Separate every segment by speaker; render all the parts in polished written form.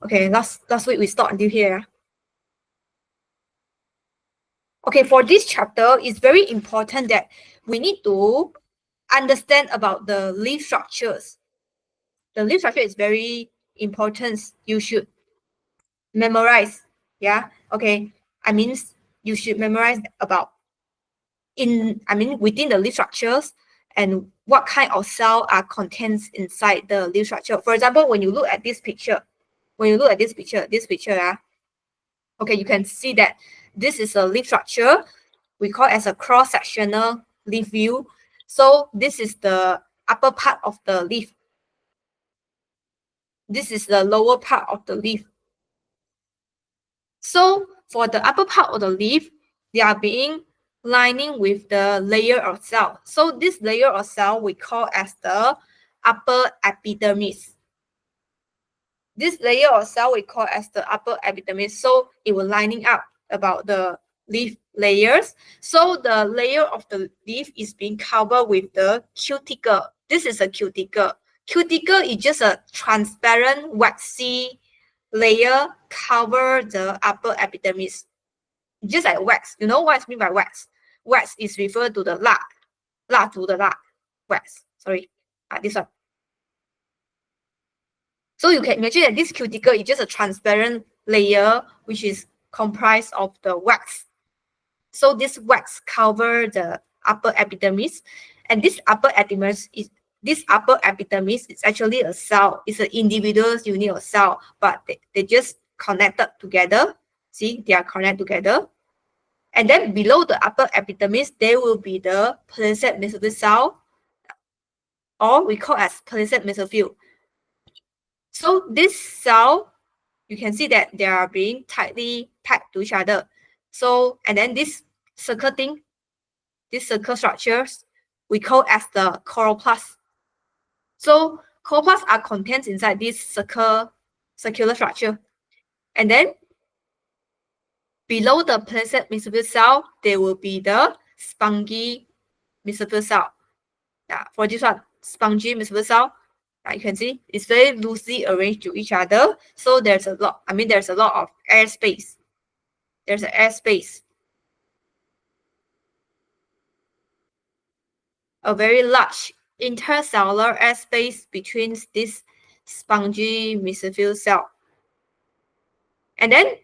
Speaker 1: Okay, last week we stopped until here. Okay, for this chapter, it's very important that we need to understand about the leaf structures. The leaf structure is very important. You should memorize. Yeah. Okay. I mean, you should memorize about within the leaf structures and what kind of cell are contents inside the leaf structure. For example, when you look at this picture, this picture, okay, you can see that this is a leaf structure. We call it as a cross-sectional leaf view. So this is the upper part of the leaf. This is the lower part of the leaf. So for the upper part of the leaf, they are being lining with the layer of cell. So this layer of cell we call as the upper epidermis. This layer of cell we call as the upper epidermis. So it will lining up about the leaf layers. So the layer of the leaf is being covered with the cuticle. This is a cuticle. Cuticle is just a transparent waxy layer cover the upper epidermis. Just like wax. You know what I mean by wax? Wax is referred to the wax. Sorry, this one. So you can imagine that this cuticle is just a transparent layer which is comprised of the wax. So this wax covers the upper epidermis, and this upper epidermis is actually a cell. It's an individual unit of cell, but they just connected together. See, they are connected together. And then below the upper epidermis, there will be the palisade mesophyll cell, or we call as palisade mesophyll. So this cell, you can see that they are being tightly packed to each other. So, and then this circle thing, these circle structures, we call as the chloroplast. So chloroplasts are contents inside this circular structure. And then below the palisade mesophyll cell, there will be the spongy mesophyll cell. Yeah, for this one, spongy mesophyll cell, you can see it's very loosely arranged to each other. So there's a lot of air space. There's an air space. A very large intercellular air space between this spongy mesophyll cell. And then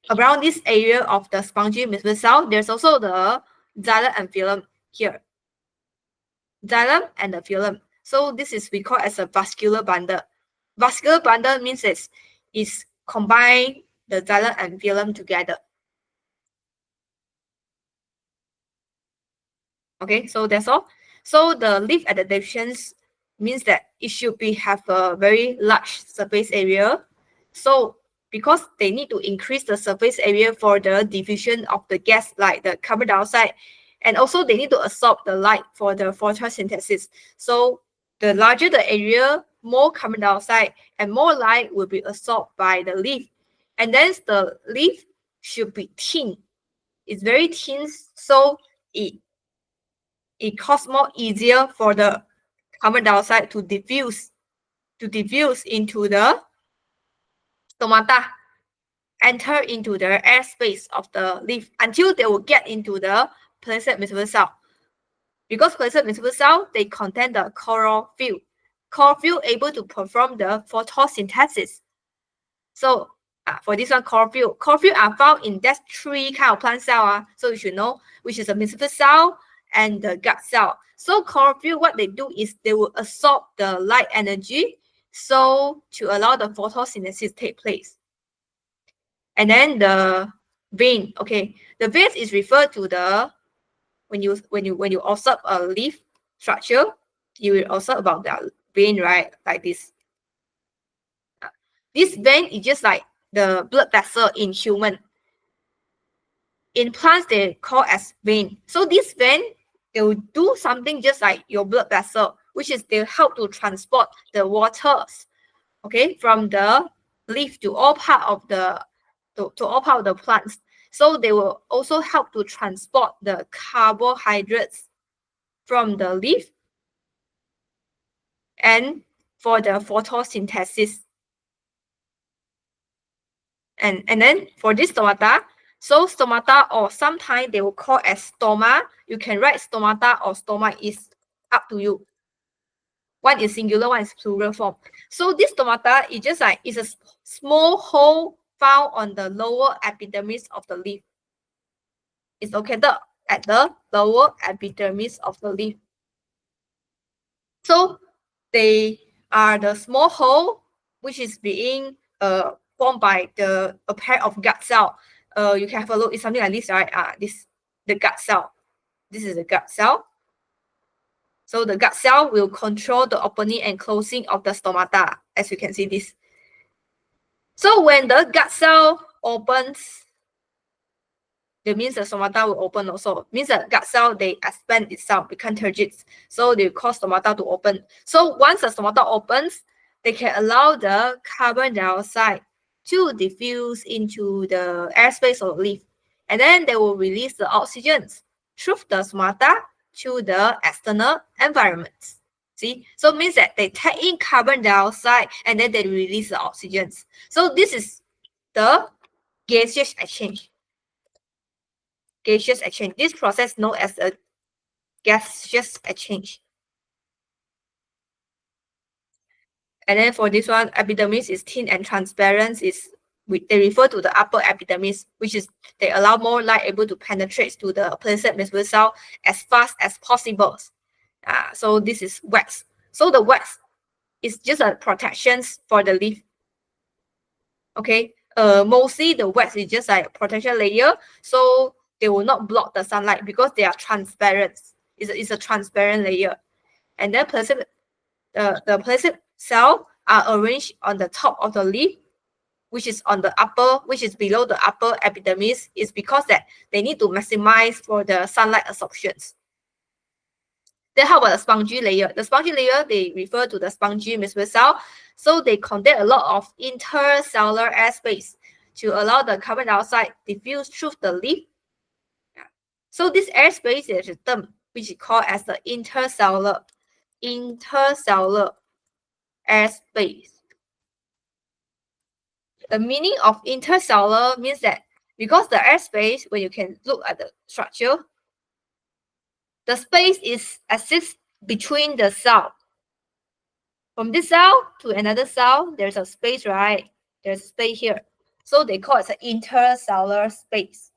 Speaker 1: around this area of the spongy mesophyll cell, there's also the xylem and phloem here. Xylem and the phloem. So this is we call as a vascular bundle. Vascular bundle means it's combine the xylem and phloem together. Okay, so that's all. So the leaf adaptations means that it should have a very large surface area. So because they need to increase the surface area for the diffusion of the gas like the carbon dioxide, and also they need to absorb the light for the photosynthesis. So the larger the area, more carbon dioxide and more light will be absorbed by the leaf. And then the leaf should be thin. It's very thin, so it costs more easier for the carbon dioxide to diffuse into the stomata, enter into the airspace of the leaf until they will get into the palisade mesophyll cell. Because palisade mesophyll cell, they contain the chlorophyll. Chlorophyll able to perform the photosynthesis. So for this one, chlorophyll are found in that three kind of plant cell. So you should know which is a mesophyll cell and the gut cell. So chlorophyll, what they do is they will absorb the light energy, so to allow the photosynthesis take place. And then the vein, okay, the vein is referred to the when you observe a leaf structure, you will observe about the vein, right? Like this. This vein is just like the blood vessel in human. In plants, they call as vein. So this vein, they will do something just like your blood vessel, which is they help to transport the waters, okay, from the leaf to all part of the plants. So they will also help to transport the carbohydrates from the leaf and for the photosynthesis. And then for this stomata, so stomata, or sometimes they will call as stoma. You can write stomata or stoma, is up to you. One is singular, one is plural form. So this stomata is just like, it's a small hole found on the lower epidermis of the leaf. It's located at the lower epidermis of the leaf. So they are the small hole which is being formed by a pair of gut cell. You can have a look. It's something like this, right? This the gut cell. This is the gut cell. So the gut cell will control the opening and closing of the stomata, as you can see this. So when the gut cell opens, that means the stomata will open also. Means the gut cell, they expand itself, become turgid. So they cause stomata to open. So once the stomata opens, they can allow the carbon dioxide to diffuse into the airspace of the leaf. And then they will release the oxygen through the stomata to the external environment. See, so it means that they take in carbon dioxide and then they release the oxygen. So this is the gaseous exchange. Gaseous exchange. This process known as a gaseous exchange. And then for this one, epidermis is thin and transparent. They refer to the upper epidermis, which is they allow more light able to penetrate to the placid mesothelial cell as fast as possible. So this is wax. So the wax is just a protection for the leaf. Okay. Mostly the wax is just like a protection layer, so they will not block the sunlight because they are transparent. It's a transparent layer. And then the placid cell are arranged on the top of the leaf, which is below the upper epidermis, is because that they need to maximize for the sunlight absorptions. Then how about the spongy layer? The spongy layer, they refer to the spongy mesothelial cell. So they contain a lot of intercellular airspace to allow the carbon dioxide diffuse through the leaf. So this airspace is a term which is called as the intercellular airspace. The meaning of intercellular means that because the airspace, when you can look at the structure, the space exists between the cell. From this cell to another cell, there's a space, right? There's space here. So they call it an intercellular space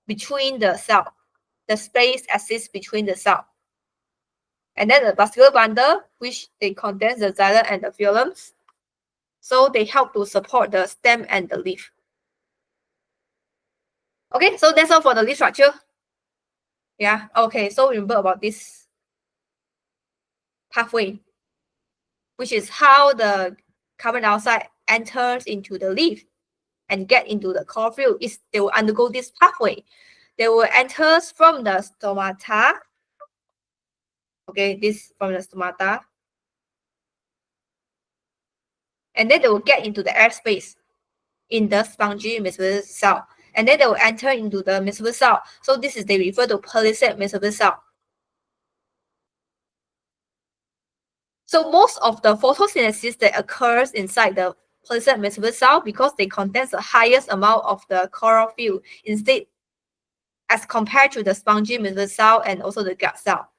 Speaker 1: between the cell. The space exists between the cell. And then the vascular bundle, which they condense the xylem and the phloems. So they help to support the stem and the leaf. Okay, so that's all for the leaf structure. Yeah, okay, so remember about this pathway, which is how the carbon dioxide enters into the leaf and get into the chlorophyll. They will undergo this pathway. They will enter from the stomata. Okay, this from the stomata. And then they will get into the airspace in the spongy mesothelial cell. And then they will enter into the mesothelial cell. So this is, they refer to palisade mesothelial cell. So most of the photosynthesis that occurs inside the palisade mesothelial cell, because they contain the highest amount of the chlorophyll instead as compared to the spongy mesothelial cell and also the gut cell.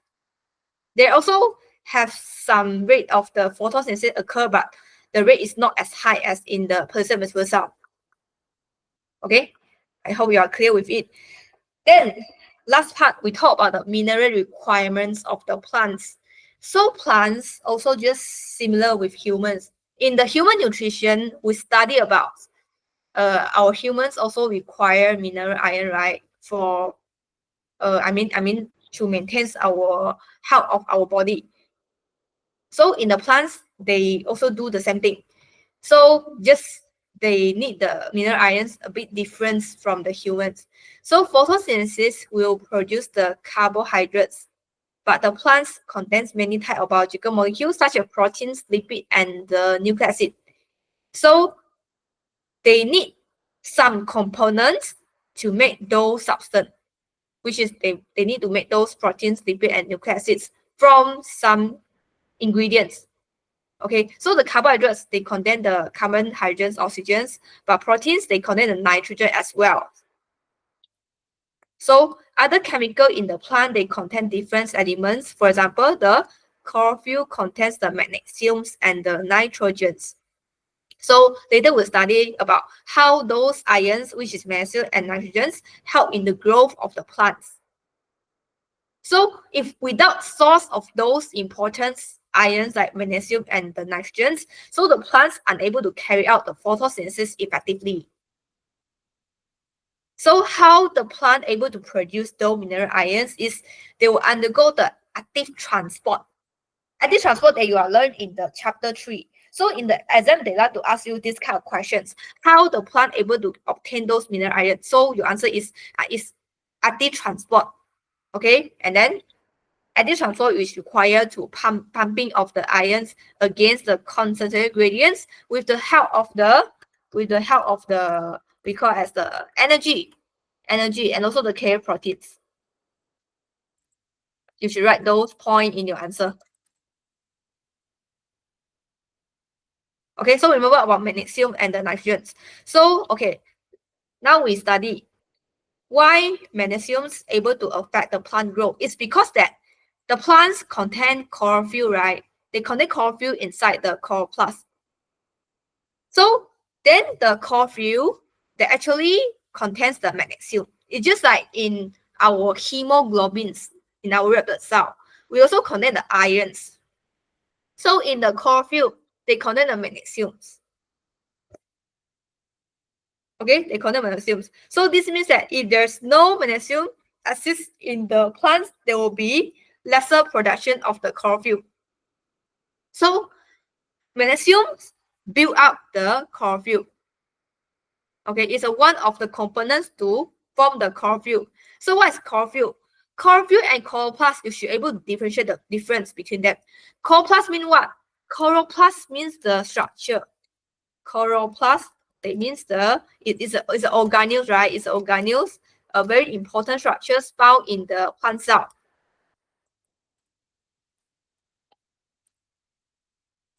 Speaker 1: They also have some rate of the photosynthesis occur, but the rate is not as high as in the palisade mesothelial cell. Okay, I hope you are clear with it. Then last part, we talk about the mineral requirements of the plants. So plants also just similar with humans. In the human nutrition, we study about our humans also require mineral iron, right? For I mean to maintain our health of our body. So in the plants, they also do the same thing. So just they need the mineral ions a bit different from the humans. So photosynthesis will produce the carbohydrates, but the plants contains many types of biological molecules such as proteins, lipid, and the nucleic acid. So they need some components to make those substance, which is they need to make those proteins, lipid, and nucleic acids from some ingredients. Okay, so the carbohydrates, they contain the carbon, hydrogens, oxygens, but proteins, they contain the nitrogen as well. So other chemical in the plant, they contain different elements. For example, the chlorophyll contains the magnesiums and the nitrogens. So later we'll study about how those ions, which is magnesium and nitrogens, help in the growth of the plants. So if without source of those important ions like magnesium and the nitrogens, so the plants unable to carry out the photosynthesis effectively. So how the plant able to produce those mineral ions is they will undergo the active transport. Active transport that you are learned in the chapter 3. So in the exam, they like to ask you this kind of questions. How the plant able to obtain those mineral ions? So your answer is active transport. Okay, and then active transport is required to pumping of the ions against the concentrated gradients with the help of the we call as the energy and also the carrier proteins. You should write those points in your answer. Okay, so remember about magnesium and the nitrogens. So, okay, now we study why magnesium is able to affect the plant growth. It's because that the plants contain chlorophyll, right? They contain chlorophyll inside the chloroplast. So then the chlorophyll that actually contains the magnesium. It's just like in our hemoglobins in our red blood cell. We also contain the ions. So in the chlorophyll, they contain the magnesiums. Okay, they contain magnesium. So this means that if there's no magnesium assist in the plants, there will be lesser production of the chlorophyll. So magnesium build up the chlorophyll. Okay, it's one of the components to form the chlorophyll. So what is chlorophyll? Chlorophyll and chloroplast, you should able to differentiate the difference between them. Chloroplast means what? Chloroplast means the structure. Chloroplast, it means it's organelles, right? It's organelles, a very important structures found in the plant cell.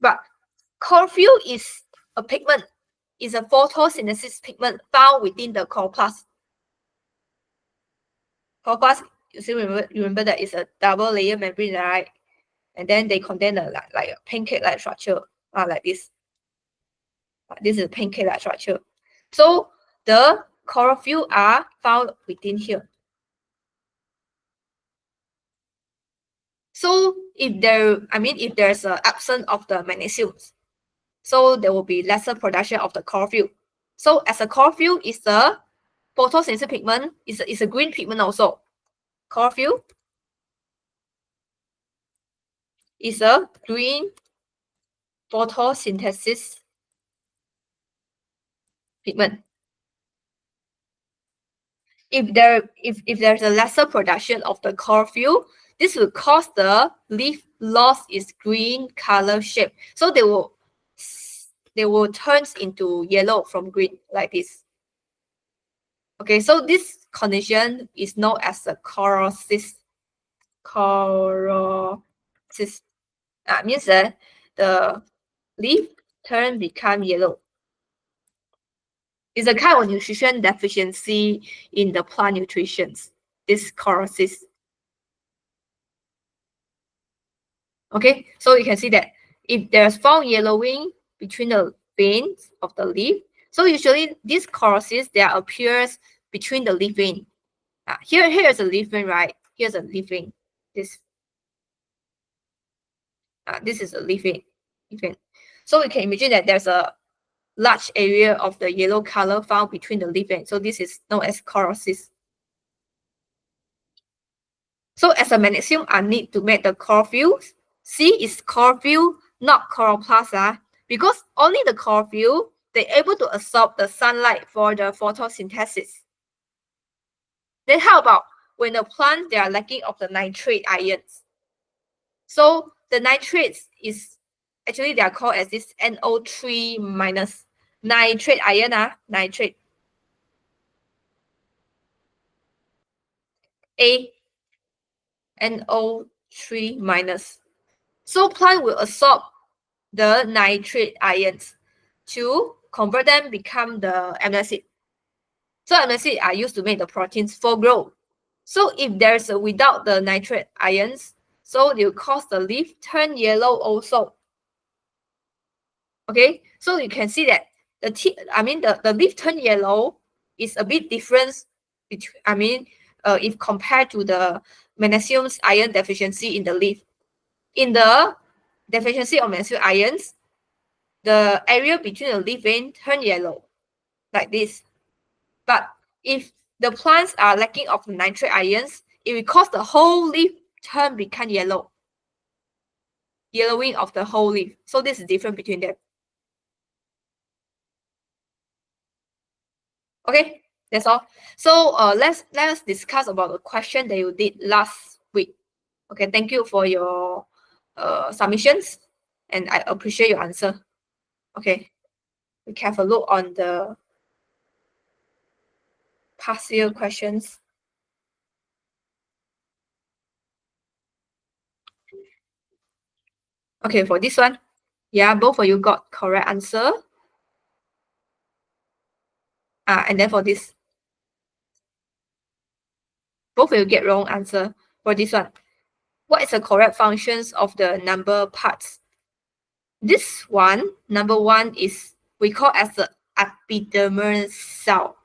Speaker 1: But chlorophyll is a pigment, is a photosynthesis pigment found within the chloroplast. Chloroplast, you still remember that it's a double layer membrane, right? And then they contain like a pancake-like structure, like this. This is a pancake-like structure. So the chlorophyll are found within here. So if there's an absence of the magnesium, so there will be lesser production of the chlorophyll. So as a chlorophyll is a photosynthesis pigment, is a green pigment also. Chlorophyll is a green photosynthesis pigment. If there's a lesser production of the chlorophyll, this will cause the leaf loss its green color shape. So they will turn into yellow from green like this. Okay, so this condition is known as the chorosis. Chorosis means that the leaf become yellow. It's a kind of nutrition deficiency in the plant nutrition. This chorosis. Okay, so you can see that if there's found yellowing between the veins of the leaf, so usually this chorosis there appears between the leaf vein. Here's a leaf vein, right? Here's a leaf vein. This is a leaf vein. So we can imagine that there's a large area of the yellow color found between the leaf vein. So this is known as chorosis. So as a magnesium are need to make the chlorophyll. C is chlorophyll, not chloroplast, because only the chlorophyll they're able to absorb the sunlight for the photosynthesis. Then how about when the plant they are lacking of the nitrate ions? So the nitrates is actually they are called as this NO3 minus nitrate ion, nitrate. A NO3 minus. So plant will absorb the nitrate ions to convert them become the amino acid. So amino acids are used to make the proteins for growth. So if there's a without the nitrate ions, so they will cause the leaf turn yellow also. Okay, so you can see that the leaf turn yellow is a bit different between if compared to the magnesium's iron deficiency in the leaf. In the deficiency of magnesium ions, the area between the leaf vein turn yellow like this. But if the plants are lacking of nitrate ions, it will cause the whole leaf turn become yellow. Yellowing of the whole leaf. So this is different between them. Okay, that's all. So let's discuss about the question that you did last week. Okay, thank you for your submissions, and I appreciate your answer. Okay, we can have a look on the past year questions. Okay, for this one, yeah, both of you got correct answer. And then for this, both of you get wrong answer for this one. What is the correct functions of the number parts? This one, number one, is we call as the epidermal cell.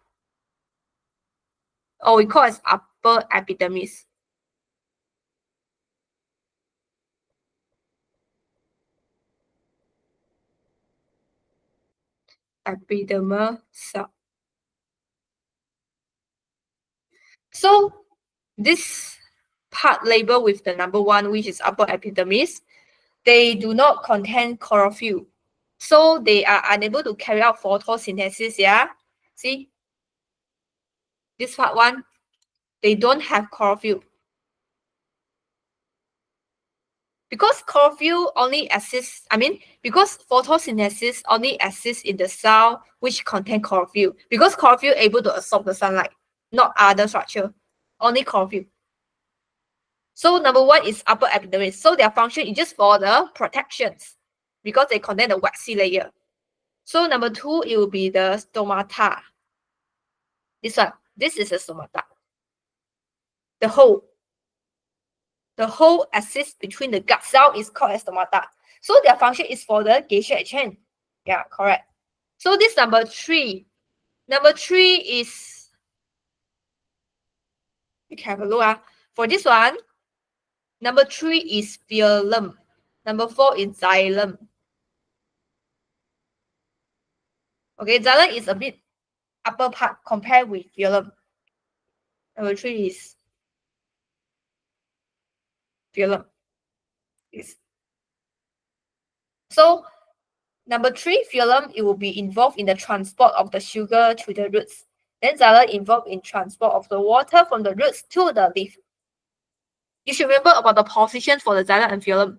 Speaker 1: Or we call as upper epidermis. Epidermal cell. So this part labeled with the number one, which is upper epidermis, they do not contain chlorophyll. So they are unable to carry out photosynthesis, yeah? See? This part one, they don't have chlorophyll. Because chlorophyll only exists, because photosynthesis only exists in the cell which contain chlorophyll. Because chlorophyll able to absorb the sunlight, not other structure, only chlorophyll. So number one is upper epidermis. So their function is just for the protections because they contain the waxy layer. So number two, it will be the stomata. This one, this is a stomata. The hole exists between the gut cell is called as stomata. So their function is for the gaseous exchange. Yeah, correct. So this number three is, we can have a look. For this one, number three is phloem. Number four is xylem. Okay, xylem is a bit upper part compared with phloem. Number three is phloem. So number three, phloem, it will be involved in the transport of the sugar to the roots. Then xylem involved in transport of the water from the roots to the leaf. You should remember about the position for the xylem and phloem.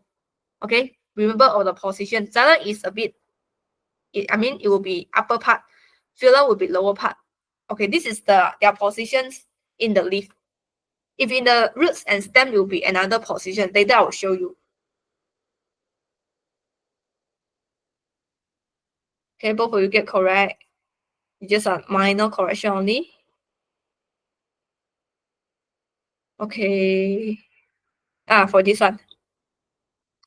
Speaker 1: Okay, remember all the position. Xylem is a bit, it will be upper part. Phloem will be lower part. Okay, this is their positions in the leaf. If in the roots and stem, it will be another position. Later I will show you. Okay, both of you get correct. It's just a minor correction only. Okay. For this one.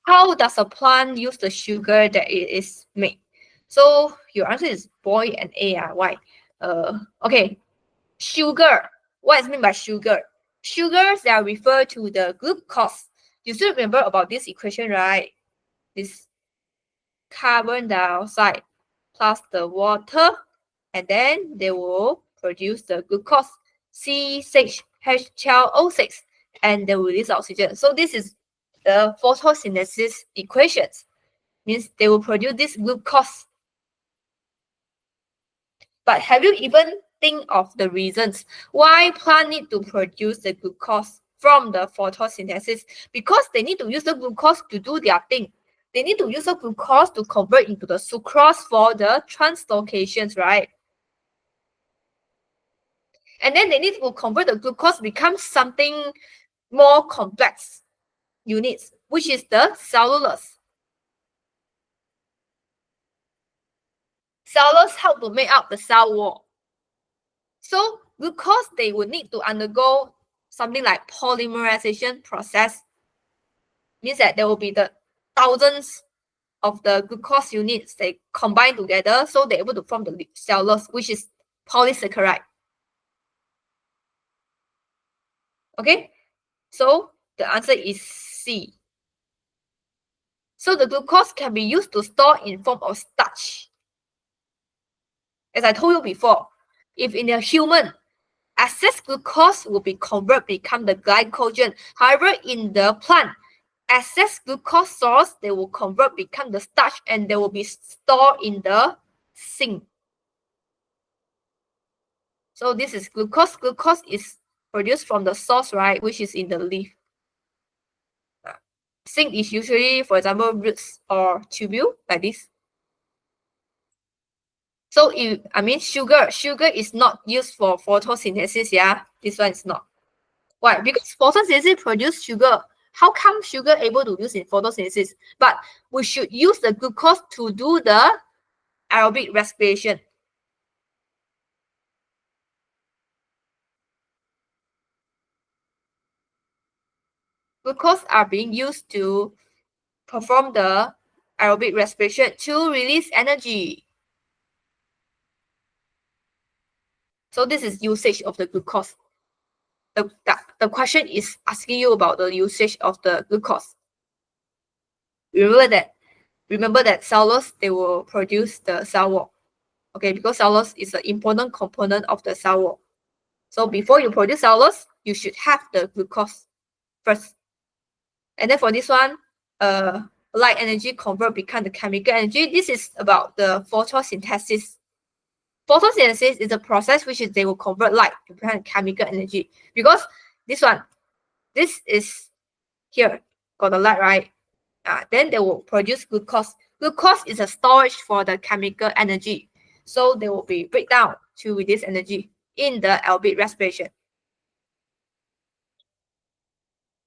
Speaker 1: How does a plant use the sugar that it is made? So your answer is boy and A. Why? Okay. Sugar. What is meant by sugar? Sugars that refer to the glucose. You still remember about this equation, right? This carbon dioxide plus the water, and then they will produce the glucose, C6H12O6, and they will release oxygen. So this is the photosynthesis equations. Means they will produce this glucose. But have you even think of the reasons why plant need to produce the glucose from the photosynthesis? Because they need to use the glucose to do their thing. They need to use the glucose to convert into the sucrose for the translocations, right? And then they need to convert the glucose become something more complex units, which is the cellulose. cellulose help to make up the cell wall. So glucose, they would need to undergo something like polymerization process. Means that there will be the thousands of the glucose units they combine together, so they're able to form the cellulose, which is polysaccharide. Okay, so the answer is C. So the glucose can be used to store in form of starch. As I told you before, if in a human, excess glucose will be converted become the glycogen. However, in the plant, excess glucose source, they will convert become the starch and they will be stored in the zinc. So this is glucose. Glucose is produced from the source, right, which is in the leaf. Zinc is usually, for example, roots or tubule, like this. So sugar is not used for photosynthesis, yeah? This one is not. Why? Because photosynthesis produce sugar. How come sugar able to use in photosynthesis? But we should use the glucose to do the aerobic respiration. Glucose are being used to perform the aerobic respiration to release energy. So this is usage of the glucose. The question is asking you about the usage of the glucose. Remember that cellulose, they will produce the cell wall. Okay, because cellulose is an important component of the cell wall. So before you produce cellulose, you should have the glucose first. And then for this one, light energy convert become the chemical energy. This is about the photosynthesis. Photosynthesis is a process which is they will convert light to become chemical energy. Because this is here, got the light, right? Then they will produce glucose. Glucose is a storage for the chemical energy. So they will be break down to release energy in the aerobic respiration.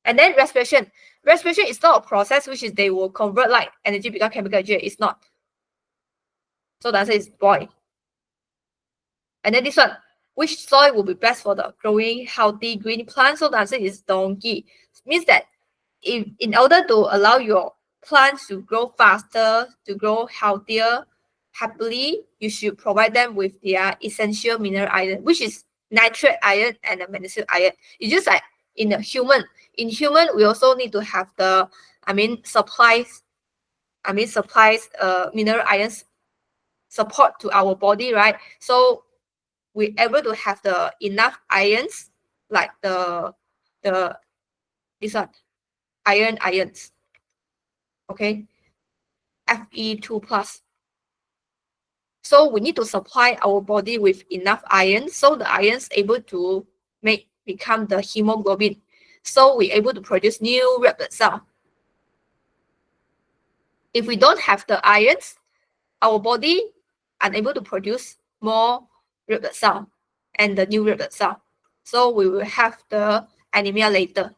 Speaker 1: And then respiration. Respiration is not a process which is they will convert light energy become chemical energy. It's not. So the answer is boy. And then this one, which soil will be best for the growing healthy green plant? So the answer is donkey. It means that in order to allow your plants to grow faster, to grow healthier, happily, you should provide them with their essential mineral iron, which is nitrate iron and the magnesium iron. It's just like in a human. In human, we also need to have the, supplies mineral ions support to our body, right? So we're able to have the enough ions, like this one, ions. Okay, Fe2 plus. So we need to supply our body with enough iron, so the iron's able to become the hemoglobin. So we're able to produce new red blood cell. If we don't have the ions, our body unable to produce more red blood cell and the new red blood cell. So we will have the anemia later.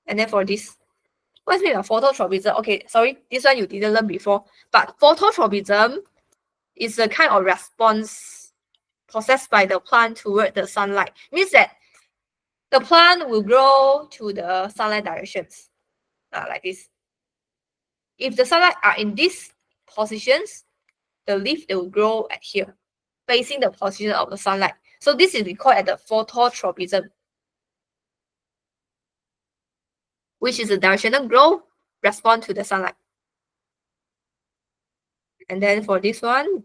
Speaker 1: And then for this, what's mean by phototropism? Okay, sorry, this one you didn't learn before. But phototropism is a kind of response processed by the plant toward the sunlight. Means that the plant will grow to the sunlight directions, like this. If the sunlight are in these positions, the leaf they will grow at here, facing the position of the sunlight. So this is we call it the phototropism, which is a directional growth response to the sunlight. And then for this one,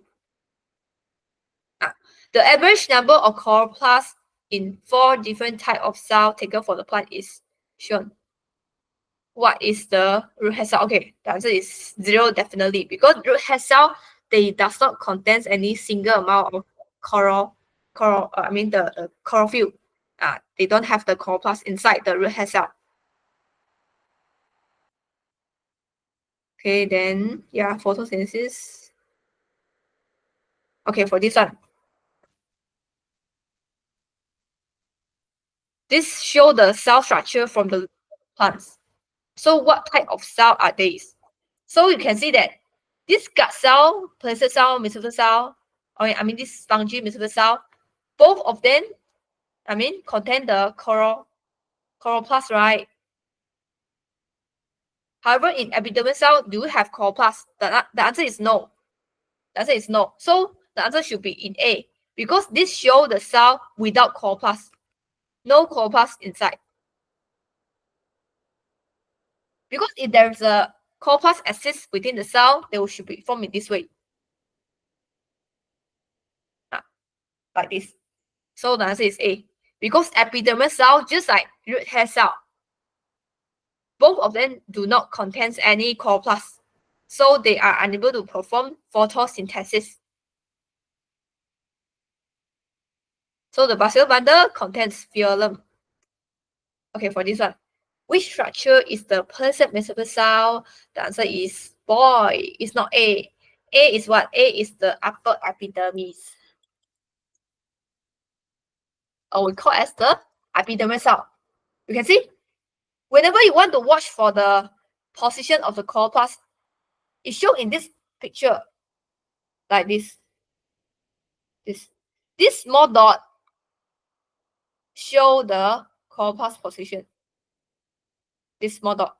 Speaker 1: the average number of chloroplasts in 4 different types of cell taken for the plant is shown. What is the root hair cell? Okay, the answer is 0 definitely, because root hair cell, they does not contain any single amount of the chlorophyll. They don't have the chloroplast inside the root hair cell. Okay, then yeah, photosynthesis. Okay, for this one, this show the cell structure from the plants. So what type of cell are these? So you can see that this gut cell, platelet cell, mesophyll cell, this spongy mesophyll cell, both of them, contain the chloroplast, right? However, in epidermal cell, do you have chloroplast? The answer is no. The answer is no. So the answer should be in A, because this shows the cell without chloroplast. No chloroplast inside. Because if there's a chloroplast exists within the cell, they should be formed in this way. Like this. So the answer is A. Because epidermal cell, just like root hair cell, both of them do not contain any chloroplast. So they are unable to perform photosynthesis. So the bacillus bundle contains phloem. Okay, for this one, which structure is the placid mesophyll cell? The answer is boy. It's not A. A is what? A is the upper epidermis. Or we call as the epidermal cell. You can see, whenever you want to watch for the position of the chloroplast, it's shown in this picture, like this. This small dot show the chloroplast position. This small dot.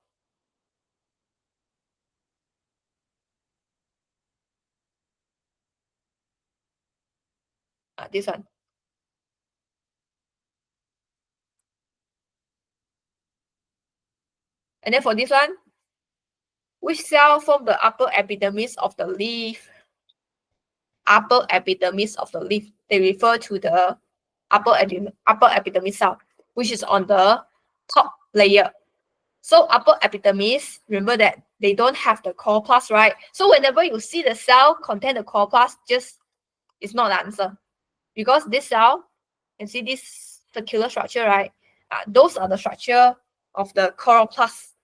Speaker 1: This one. And then for this one, which cell form the upper epidermis of the leaf? Upper epidermis of the leaf. They refer to the upper epidermis cell, which is on the top layer. So upper epidermis, remember that they don't have the chloroplast, right? So whenever you see the cell contain the chloroplast, just it's not the answer. Because this cell, you can see this circular structure, right? Those are the structure of the chloroplast.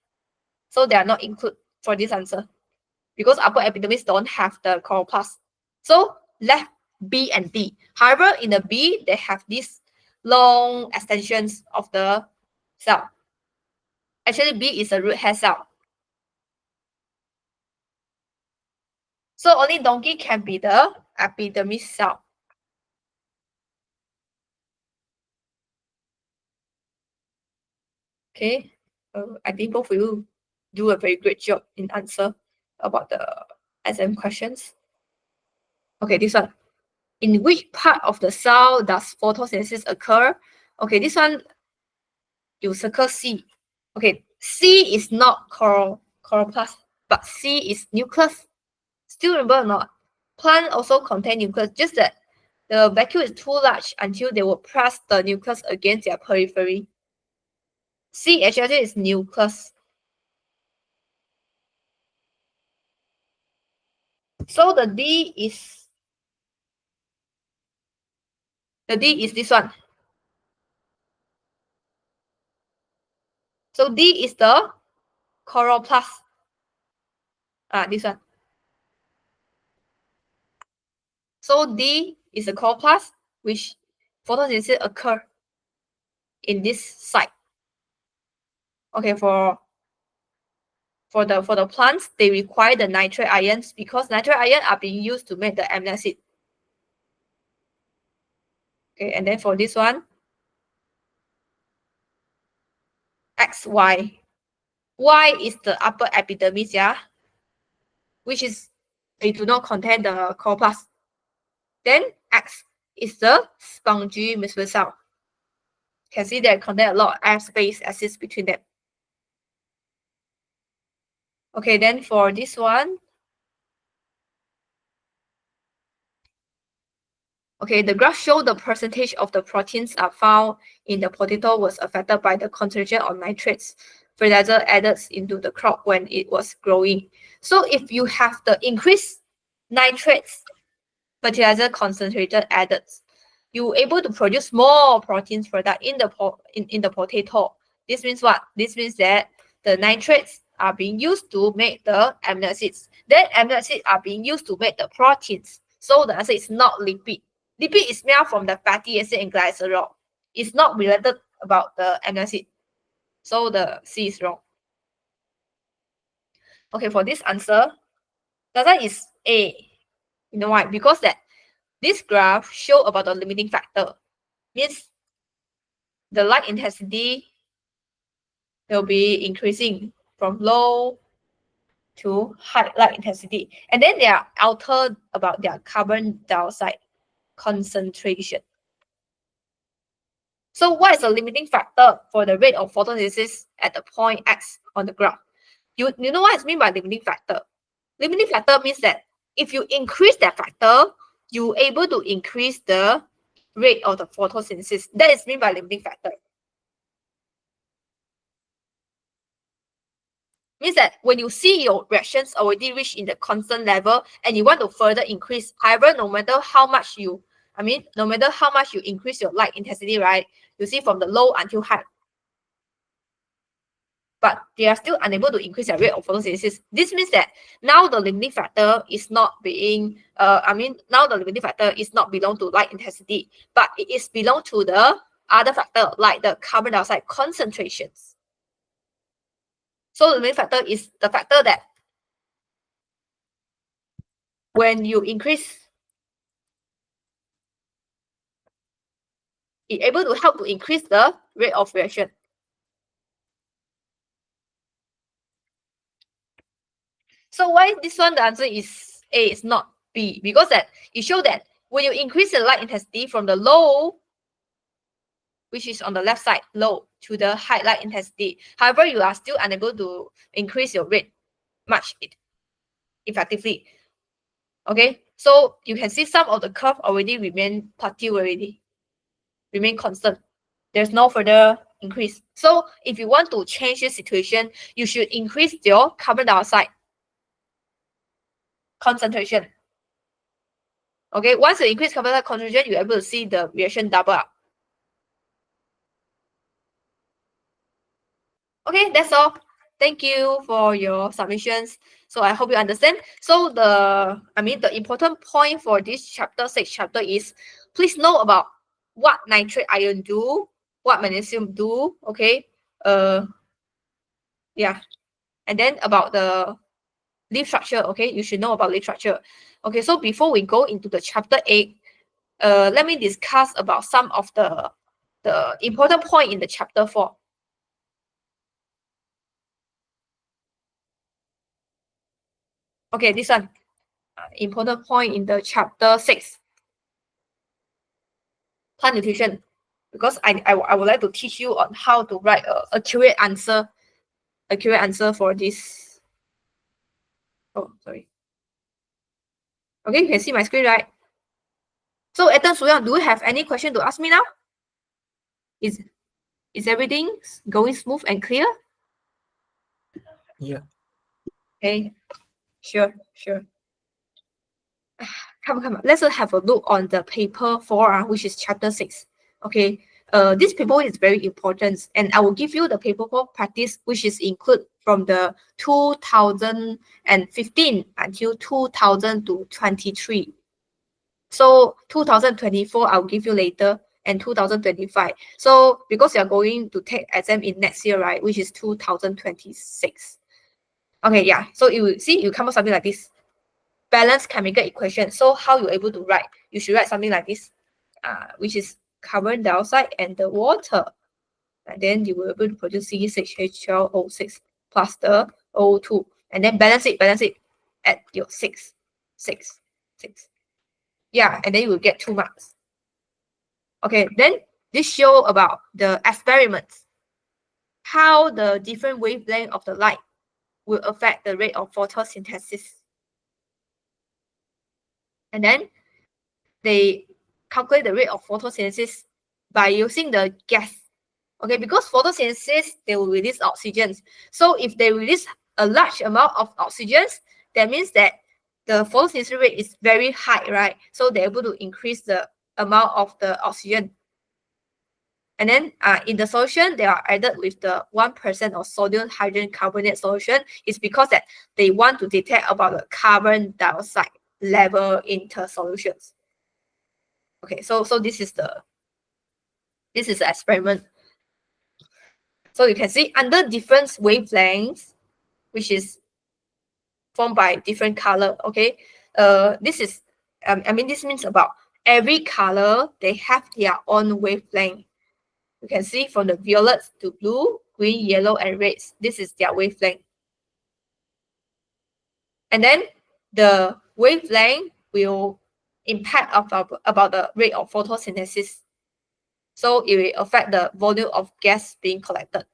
Speaker 1: So they are not included for this answer. Because upper epidermis don't have the chloroplast. So left B and D. However, in the B, they have these long extensions of the cell. Actually, B is a root hair cell. So only donkey can be the epidermis cell. Okay, I think both of you do a very great job in answer about the exam questions. Okay, this one. In which part of the cell does photosynthesis occur? Okay, this one, you circle C. Okay, C is not chloroplast, but C is nucleus. Still remember or not? Plant also contain nucleus, just that the vacuole is too large until they will press the nucleus against their periphery. C actually is nucleus. So the D is this one. So D is the chloroplast. This one. So D is the chloroplast, which photosynthesis occur in this site. Okay, for the plants, they require the nitrate ions because nitrate ions are being used to make the amino acid. Okay, and then for this one, X, Y. Y is the upper epidermis, yeah, which is they do not contain the chloroplast. Then X is the spongy mesophyll cell. Can see that contain a lot of air space exists between them. Okay, then for this one, okay, the graph show the percentage of the proteins are found in the potato was affected by the concentration of nitrates fertilizer added into the crop when it was growing. So if you have the increased nitrates fertilizer concentrated added, you're able to produce more proteins product in the potato. This means what? This means that the nitrates are being used to make the amino acids. Then amino acids are being used to make the proteins. So the answer is not lipid. Lipid is made from the fatty acid and glycerol. It's not related about the amino acid. So the C is wrong. Okay, for this answer, Delta is A. You know why? Because that this graph show about the limiting factor. Means the light intensity will be increasing from low to high light intensity. And then they are altered about their carbon dioxide concentration. So what is the limiting factor for the rate of photosynthesis at the point X on the graph? You know what is mean by limiting factor? Limiting factor means that if you increase that factor, you're able to increase the rate of the photosynthesis. That is mean by limiting factor. Means that when you see your reactions already reach in the constant level and you want to further increase, however, no matter how much you increase your light intensity, right? You see from the low until high, but they are still unable to increase their rate of photosynthesis. This means that now the limiting factor is not being, now the limiting factor is not belong to light intensity, but it is belong to the other factor like the carbon dioxide concentrations. So the limiting factor is the factor that when you increase, it able to help to increase the rate of reaction. So why this one, the answer is A, is not B, because that it shows that when you increase the light intensity from the low, which is on the left side, low, to the high light intensity, however, you are still unable to increase your rate much effectively. Okay, so you can see some of the curve already remain plateau already, remain constant. There's no further increase. So if you want to change this situation, you should increase your carbon dioxide concentration. Okay, once you increase carbon dioxide concentration, you're able to see the reaction double up. Okay, that's all. Thank you for your submissions. So I hope you understand. So the important point for this chapter 6 chapter is please know about what nitrate ion do, what magnesium do, okay? Yeah. And then about the leaf structure, okay? You should know about leaf structure. Okay, so before we go into the chapter 8, let me discuss about some of the important point in the chapter 4. Okay, this one, important point in the chapter 6, plant nutrition, because I would like to teach you on how to write a accurate answer for this. Oh, sorry. Okay, you can see my screen, right? So, Ethan, Suyang, do you have any question to ask me now? Is everything going smooth and clear?
Speaker 2: Yeah.
Speaker 1: Okay, sure. Come. Let's have a look on the paper 4, which is chapter 6. Okay. This paper is very important, and I will give you the paper 4 practice, which is included from the 2015 until 2023. So 2024, I'll give you later, and 2025. So because you're going to take exam in next year, right, which is 2026. Okay, yeah. So you come up something like this. Balanced chemical equation. So how you're able to write? You should write something like this, which is carbon dioxide and the water. And then you will be able to produce C6H12O6 plus the O2. And then balance it at your 6. Yeah, and then you will get 2 marks. Okay, then this show about the experiments. How the different wavelength of the light will affect the rate of photosynthesis. And then they calculate the rate of photosynthesis by using the gas. Okay, because photosynthesis, they will release oxygen. So if they release a large amount of oxygen, that means that the photosynthesis rate is very high, right? So they're able to increase the amount of the oxygen. And then in the solution, they are added with the 1% of sodium hydrogen carbonate solution. It's because that they want to detect about the carbon dioxide level in the solutions. Okay, so this is the experiment. So you can see under different wavelengths, which is formed by different color. Okay, this is this means about every color they have their own wavelength. You can see from the violets to blue, green, yellow, and reds. This is their wavelength. And then the wavelength will impact about the rate of photosynthesis. So it will affect the volume of gas being collected.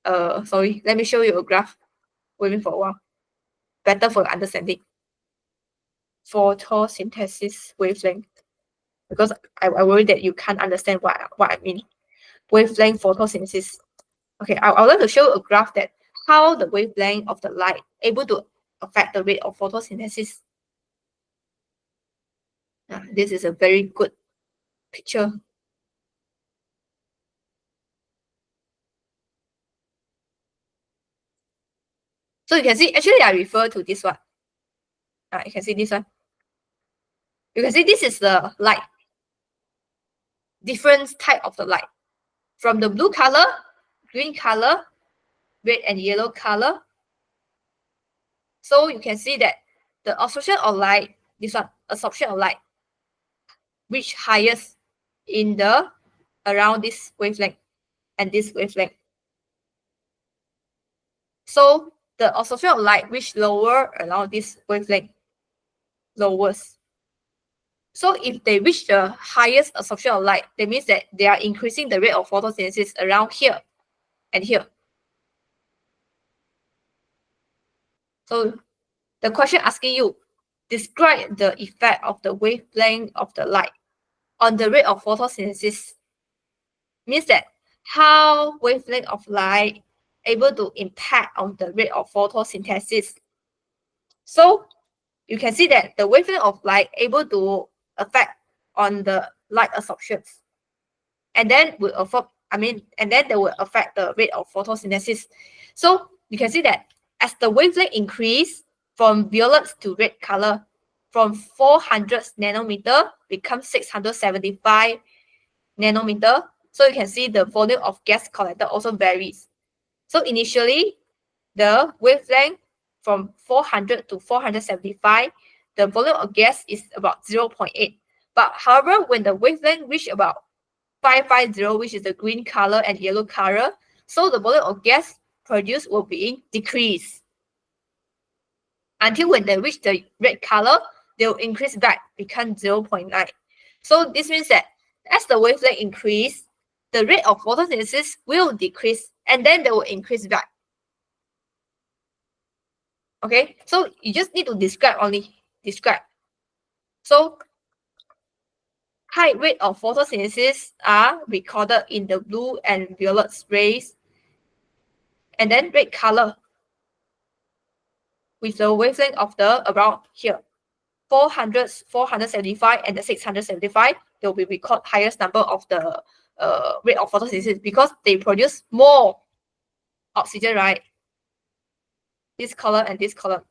Speaker 1: Sorry, let me show you a graph. Waiting for a while. Better for understanding. Photosynthesis wavelength. Because I worry that you can't understand what I mean. Wavelength photosynthesis. Okay, I would like to show a graph that how the wavelength of the light able to affect the rate of photosynthesis. This is a very good picture. So you can see, actually I refer to this one. You can see this one. You can see this is the light. Different type of the light. From the blue color, green color, red and yellow color. So you can see that the absorption of light, this one, absorption of light, reach highest in the around this wavelength and this wavelength. So the absorption of light reach lower around this wavelength, lowest. So if they reach the highest absorption of light, that means that they are increasing the rate of photosynthesis around here and here. So the question asking you, describe the effect of the wavelength of the light on the rate of photosynthesis. Means that how wavelength of light able to impact on the rate of photosynthesis. So you can see that the wavelength of light able to affect on the light absorptions, and then will affect. And then they will affect the rate of photosynthesis. So you can see that as the wavelength increase from violet to red color, from 400 nanometer becomes 675 nanometer. So you can see the volume of gas collected also varies. So initially, the wavelength from 400 to 475, the volume of gas is about 0.8. But however, when the wavelength reach about 550, which is the green color and yellow color, so the volume of gas produced will be decreased. Until when they reach the red color, they will increase back, become 0.9. So this means that as the wavelength increase, the rate of photosynthesis will decrease and then they will increase back. Okay, so you just need to describe only. Describe. So high rate of photosynthesis are recorded in the blue and violet rays, and then red color with the wavelength of the around here. 400, 475, and the 675, they will be record highest number of the rate of photosynthesis because they produce more oxygen, right? This color and this color.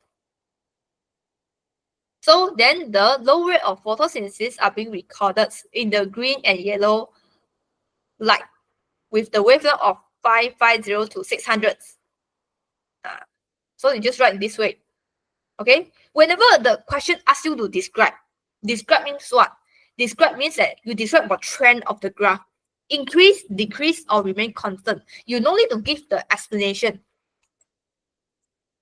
Speaker 1: So then the low rate of photosynthesis are being recorded in the green and yellow light with the wavelength of 550 to 600. So you just write this way. Okay, whenever the question asks you to describe means what? Describe means that you describe the trend of the graph. Increase, decrease, or remain constant. You don't need to give the explanation.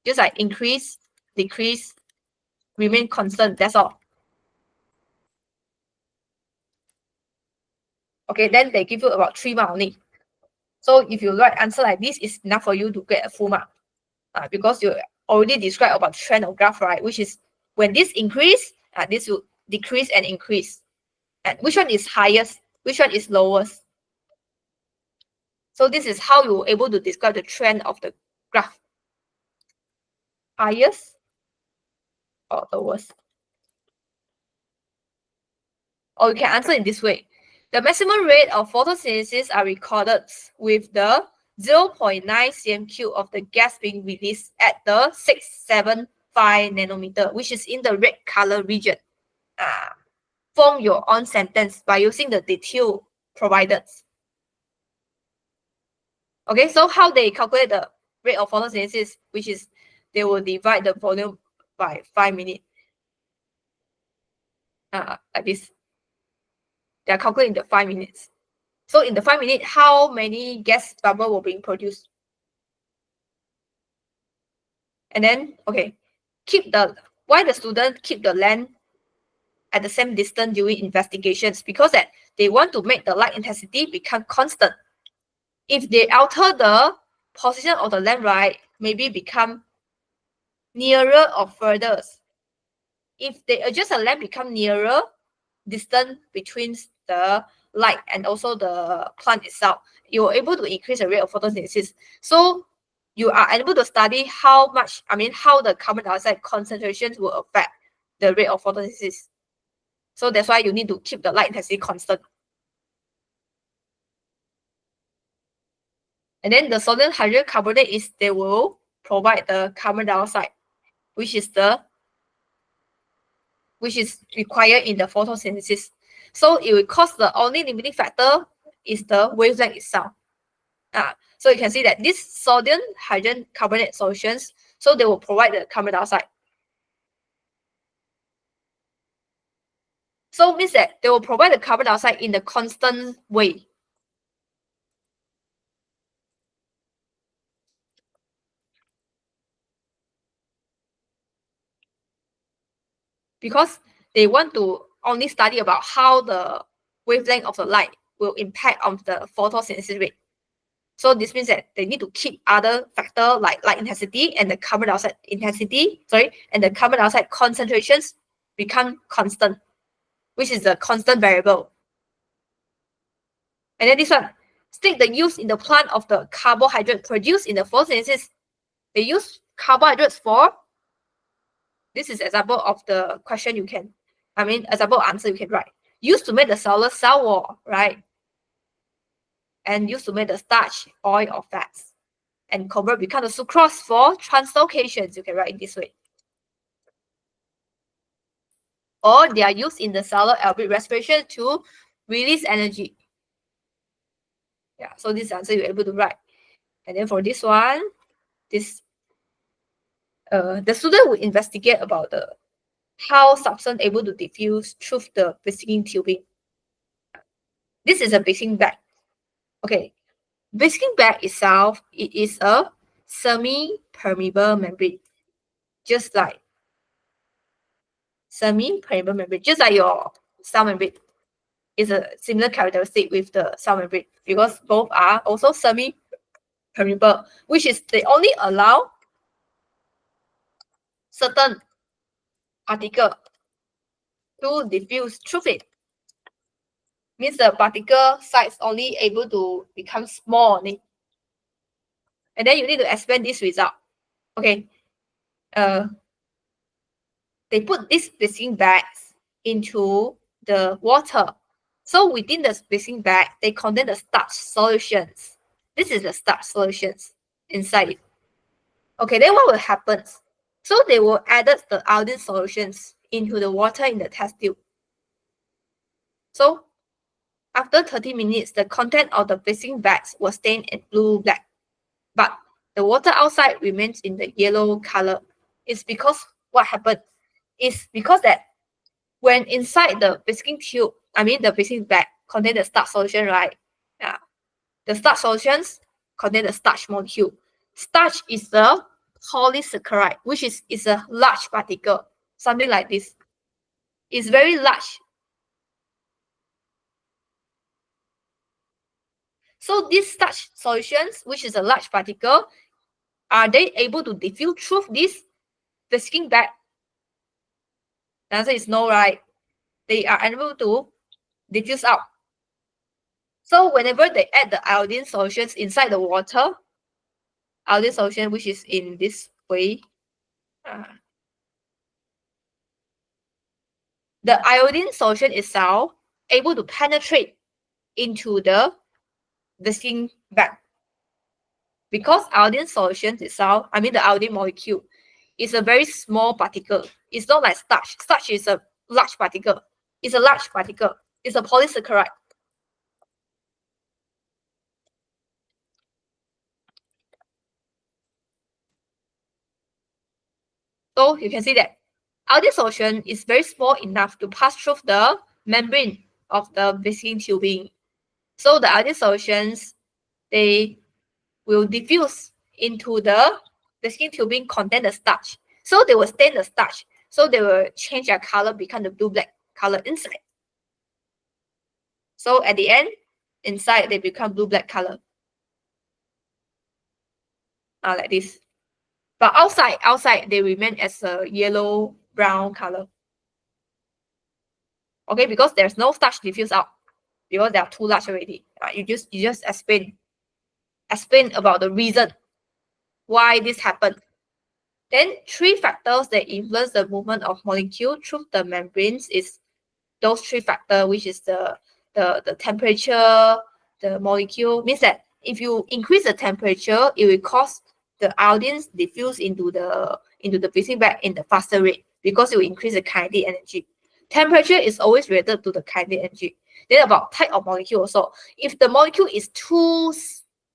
Speaker 1: Just like increase, decrease, remain constant. That's all. Okay, then they give you about 3 marks only. So if you write answer like this, it's enough for you to get a full mark. Because you already described about trend of graph, right? Which is when this increase, this will decrease and increase. And which one is highest? Which one is lowest? So this is how you're able to describe the trend of the graph. Highest or lowest? Or you can answer in this way. The maximum rate of photosynthesis are recorded with the 0.9 cm³ of the gas being released at the 675 nanometer, which is in the red color region. Form your own sentence by using the detail provided. Okay, so how they calculate the rate of photosynthesis, which is they will divide the volume by 5 minutes. Like this. They are calculating the 5 minutes. So in the 5 minutes, how many gas bubble will be produced? And then, okay, why the student keep the length at the same distance during investigations? Because that they want to make the light intensity become constant. If they alter the position of the lamp, right, maybe become nearer or further. If they adjust the lamp become nearer, distance between the light and also the plant itself, you're able to increase the rate of photosynthesis. So you are able to study how the carbon dioxide concentrations will affect the rate of photosynthesis. So that's why you need to keep the light intensity constant. And then the sodium hydrogen carbonate they will provide the carbon dioxide, which is required in the photosynthesis. So it will cause the only limiting factor is the wavelength itself. So you can see that this sodium hydrogen carbonate solutions, so they will provide the carbon dioxide. So it means that they will provide the carbon dioxide in the constant way. Because they want to only study about how the wavelength of the light will impact on the photosynthesis rate. So this means that they need to keep other factor like light intensity and the carbon dioxide and the carbon dioxide concentrations become constant, which is a constant variable. And then this one, state the use in the plant of the carbohydrate produced in the photosynthesis. They use carbohydrates for, this is example of the question example answer you can write. Used to make the cellular cell wall, right? And used to make the starch, oil, or fats. And convert become the sucrose for translocations. You can write it this way. Or they are used in the cellular aerobic respiration to release energy. Yeah, so this answer you're able to write. And then for this one, the student will investigate about how substance able to diffuse through the basking tubing. This is a basking bag. Okay, basking bag itself, it is a semi-permeable membrane, just like semi-permeable membrane, just like your cell membrane. Is a similar characteristic with the cell membrane because both are also semi-permeable, which is they only allow certain particle to diffuse through it. Means the particle size only able to become small only. And then you need to explain this result. Okay. They put these basking bags into the water. So within the basking bag, they contain the starch solutions. This is the starch solutions inside it. Okay, then what will happen? So they will add the iodine solutions into the water in the test tube. So after 30 minutes, the content of the basking bags was stained in blue-black, but the water outside remains in the yellow color. It's because what happened is because that when inside the basking tube, the basking bag contain the starch solution, right? Yeah. The starch solutions contain the starch molecule. Starch is the polysaccharide, which is a large particle, something like this. It's very large. So these starch solutions, which is a large particle, are they able to diffuse through this basking bag? The answer is no, right? They are unable to diffuse out. So whenever they add the iodine solutions inside the water, iodine solution, which is in this way, the iodine solution itself able to penetrate into the basking bag. Because iodine solution itself, the iodine molecule, is a very small particle. It's not like starch. Starch is a large particle. It's a large particle. It's a polysaccharide. So you can see that iodine solution is very small enough to pass through the membrane of the Biskin tubing. So the iodine solutions, they will diffuse into the Biskin tubing contain the starch. So they will stain the starch. So they will change their color, become the blue-black color inside. So at the end, inside they become blue-black color. Like this. But outside they remain as a yellow-brown color. Okay, because there's no starch diffuse out, because they are too large already. You just explain about the reason why this happened. Then 3 factors that influence the movement of molecule through the membranes is those 3 factors, which is the temperature, the molecule. Means that if you increase the temperature, it will cause the iodines diffuse into the Bismuth bag in the faster rate, because it will increase the kinetic energy. Temperature is always related to the kinetic energy. Then about type of molecule also. If the molecule is too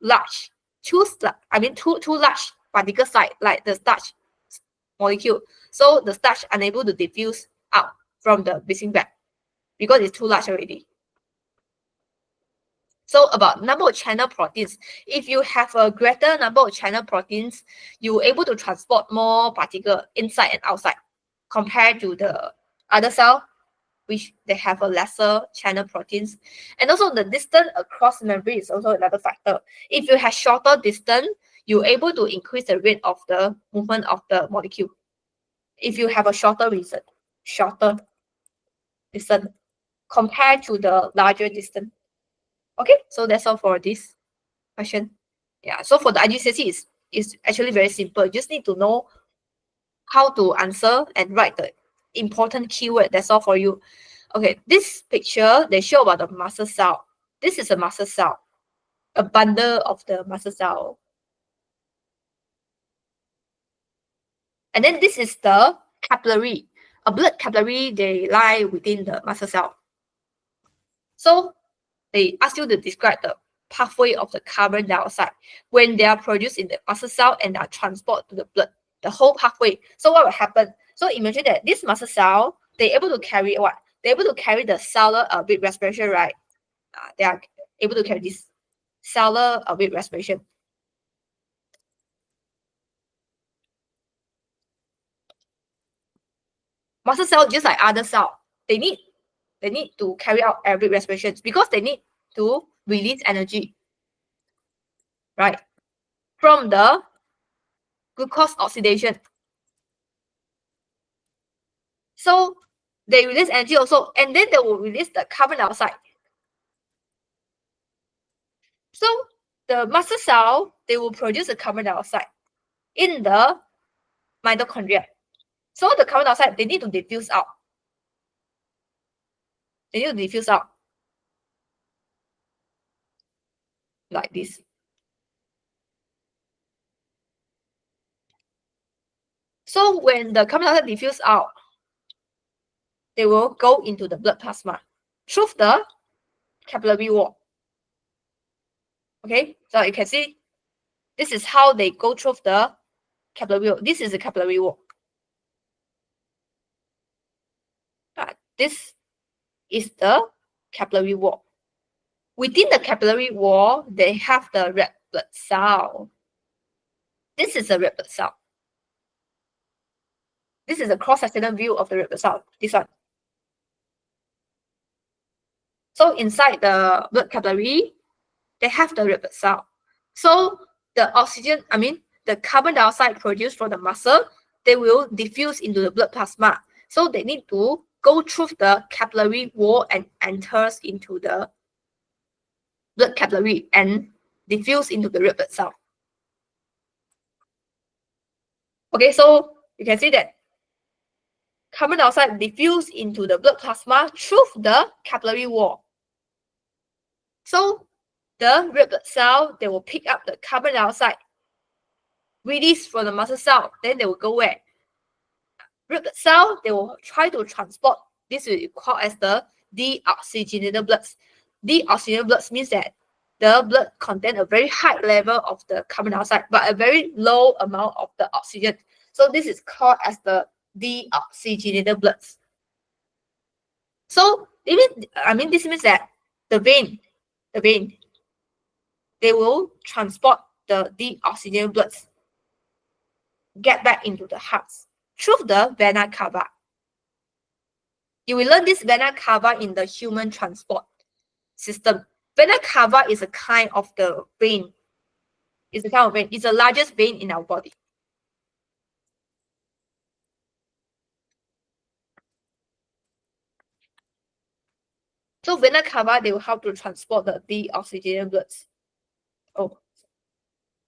Speaker 1: large, too large particle size, like the starch molecule, so the starch unable to diffuse out from the Bismuth bag because it's too large already. So about number of channel proteins, if you have a greater number of channel proteins, you're able to transport more particle inside and outside compared to the other cell, which they have a lesser channel proteins. And also the distance across the membrane is also another factor. If you have shorter distance, you're able to increase the rate of the movement of the molecule. If you have a shorter distance compared to the larger distance. Okay, so that's all for this question. Yeah, so for the IGCSE is actually very simple. You just need to know how to answer and write the important keyword. That's all for you. Okay, this picture, they show about the muscle cell. This is a muscle cell, a bundle of the muscle cell. And then this is the capillary. A blood capillary, they lie within the muscle cell. So they ask you to describe the pathway of the carbon dioxide when they are produced in the muscle cell and are transported to the blood, the whole pathway. So what will happen? So imagine that this muscle cell, they're able to carry what? They're able to carry the cellular rate respiration, right? They are able to carry this cellular rate respiration. Muscle cell, just like other cell, they need to carry out aerobic respiration because they need to release energy, right? From the glucose oxidation. So they release energy also, and then they will release the carbon dioxide. So the muscle cell, they will produce the carbon dioxide in the mitochondria. So the carbon dioxide, they need to diffuse out. They need to diffuse out like this. So when the carbon dioxide diffuse out, they will go into the blood plasma through the capillary wall. Okay, so you can see this is how they go through the capillary wall. This is the capillary wall. This is the capillary wall. Within the capillary wall, they have the red blood cell. This is a red blood cell. This is a cross-sectional view of the red blood cell. This one. So inside the blood capillary, they have the red blood cell. So the the carbon dioxide produced from the muscle, they will diffuse into the blood plasma. So they need to go through the capillary wall and enters into the blood capillary and diffuse into the red blood cell. Okay, so you can see that carbon dioxide diffuse into the blood plasma through the capillary wall. So the red blood cell, they will pick up the carbon dioxide released from the muscle cell. Then they will go where? Red blood cell, they will try to transport. This will be called as the deoxygenated bloods. Deoxygenated bloods means that the blood contains a very high level of the carbon dioxide, but a very low amount of the oxygen. So this is called as the deoxygenated blood. So this means that the vein, they will transport the deoxygenated blood get back into the heart through the vena cava. You will learn this vena cava in the human transport system. Vena cava is a kind of the vein. It's a kind of vein. It's the largest vein in our body. So vena cava, they will help to transport the deoxygenated blood. Oh,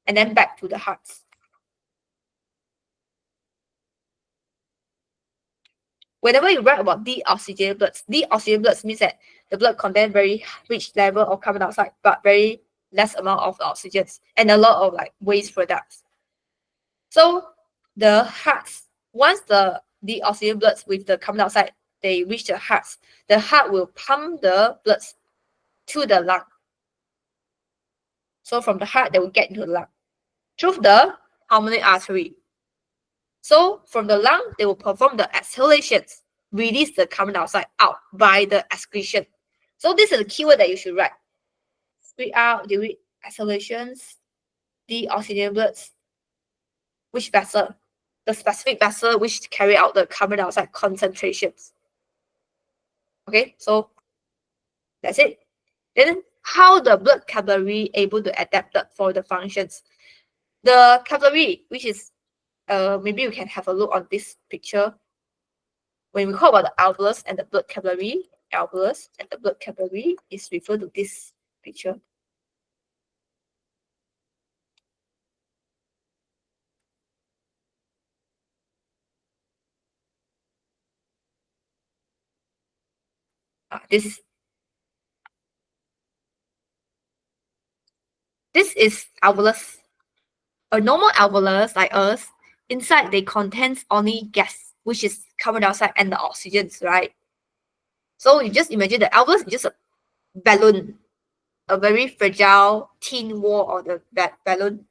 Speaker 1: and then back to the heart. Whenever you write about deoxygenated blood means that the blood contains very rich level of carbon dioxide, but very less amount of oxygen and a lot of like waste products. So the hearts, once the deoxygenated blood with the carbon dioxide, they reach the heart will pump the blood to the lung. So from the heart, they will get into the lung through the pulmonary artery. So from the lung, they will perform the exhalations, release the carbon dioxide out by the excretion. So this is the keyword that you should write. Spit out during exhalations, deoxygenated blood. Which vessel? The specific vessel which carry out the carbon dioxide concentrations. Okay, so that's it. Then how the blood capillary able to adapt for the functions? The capillary, which is maybe you can have a look on this picture. When we talk about the alveolus and the blood capillary, alveolus and the blood capillary is referred to this picture. This is alveolus. A normal alveolus like us, inside they contains only gas, which is carbon dioxide and the oxygens, right? So you just imagine the alveolus is just a balloon, a very fragile thin wall of the balloon.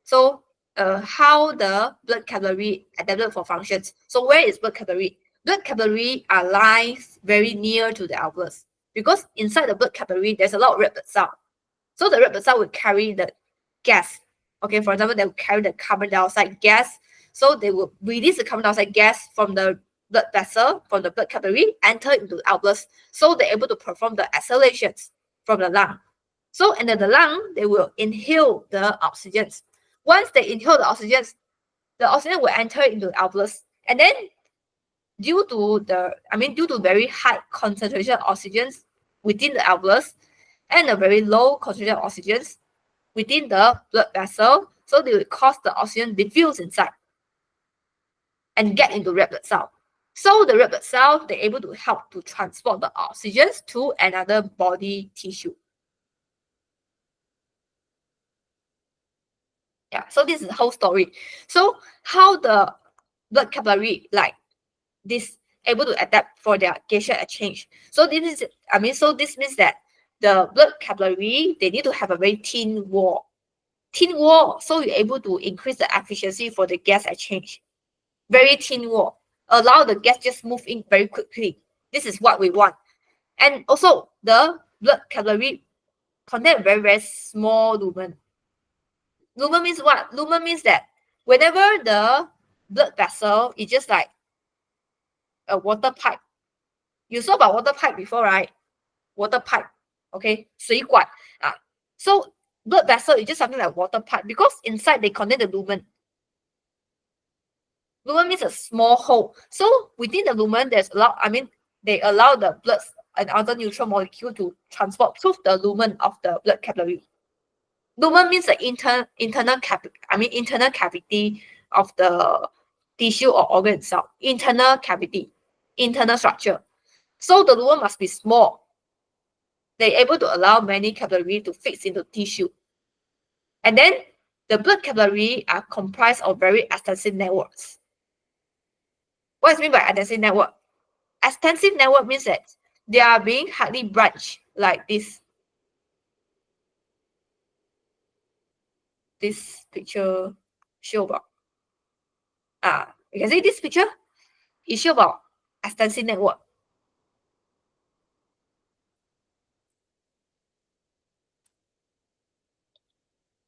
Speaker 1: So how the blood capillary adapted for functions. So where is blood capillary? Blood capillary are lies very near to the alveolus because inside the blood capillary there's a lot of red blood cell. So the red blood cell will carry the gas. Okay, for example, they will carry the carbon dioxide gas. So they will release the carbon dioxide gas from the blood vessel, from the blood capillary, enter into the alveolus. So they're able to perform the exhalations from the lung. So and then the lung, they will inhale the oxygens. Once they inhale the oxygen will enter into the alveolus. And then due to very high concentration of oxygens within the alveolus and a very low concentration of oxygens within the blood vessel, so they will cause the oxygen diffuse inside and get into red blood cell. So the red blood cell, they're able to help to transport the oxygens to another body tissue. Yeah, so this is the whole story. So how the blood capillary like this able to adapt for their gaseous exchange. So this means that the blood capillary, they need to have a very thin wall. Thin wall, so you're able to increase the efficiency for the gas exchange. Very thin wall. Allow the gas just move in very quickly. This is what we want. And also the blood capillary contain very, very small lumen. Lumen means what? Lumen means that whenever the blood vessel is just like a water pipe. You saw about water pipe before, right? Water pipe, okay? 水管. So blood vessel is just something like water pipe because inside they contain the lumen. Lumen means a small hole. So within the lumen, they allow the blood and other neutral molecule to transport through the lumen of the blood capillary. Lumen means the internal cavity of the tissue or organ itself. Internal cavity, internal structure. So the lumen must be small. They're able to allow many capillary to fix into tissue. And then the blood capillary are comprised of very extensive networks. What is meant by extensive network? Extensive network means that they are being highly branched like this. This picture show about. You can see this picture. It shows about extensive network.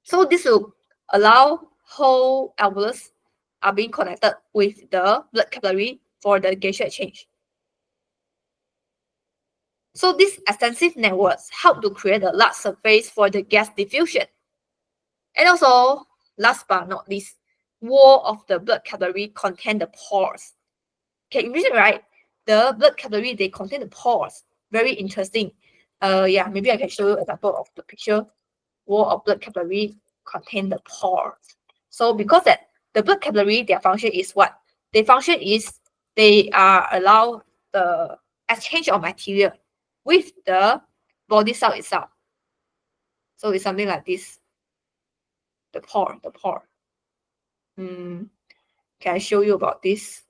Speaker 1: So this will allow whole alveolus are being connected with the blood capillary for the gaseous exchange. So these extensive networks help to create a large surface for the gas diffusion. And also, last but not least, wall of the blood capillary contain the pores. Okay, imagine, right? The blood capillary, they contain the pores. Very interesting. Yeah, maybe I can show you an example of the picture. Wall of blood capillary contain the pores. So because that the blood capillary, their function is what? Their function is they are allow the exchange of material with the body cell itself. So it's something like this. The pore. Can I show you about this?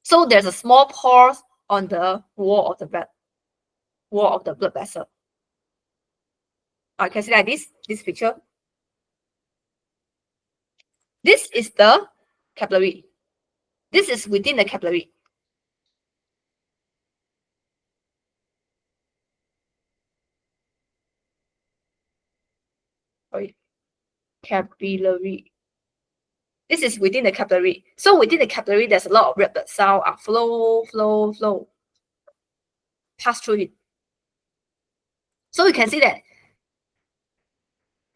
Speaker 1: So there's a small pores on the wall of the blood vessel. You can see like this picture. This is the capillary. This is within the capillary. Sorry. Capillary. This is within the capillary. So within the capillary, there's a lot of red blood cell flow, pass through it. So you can see that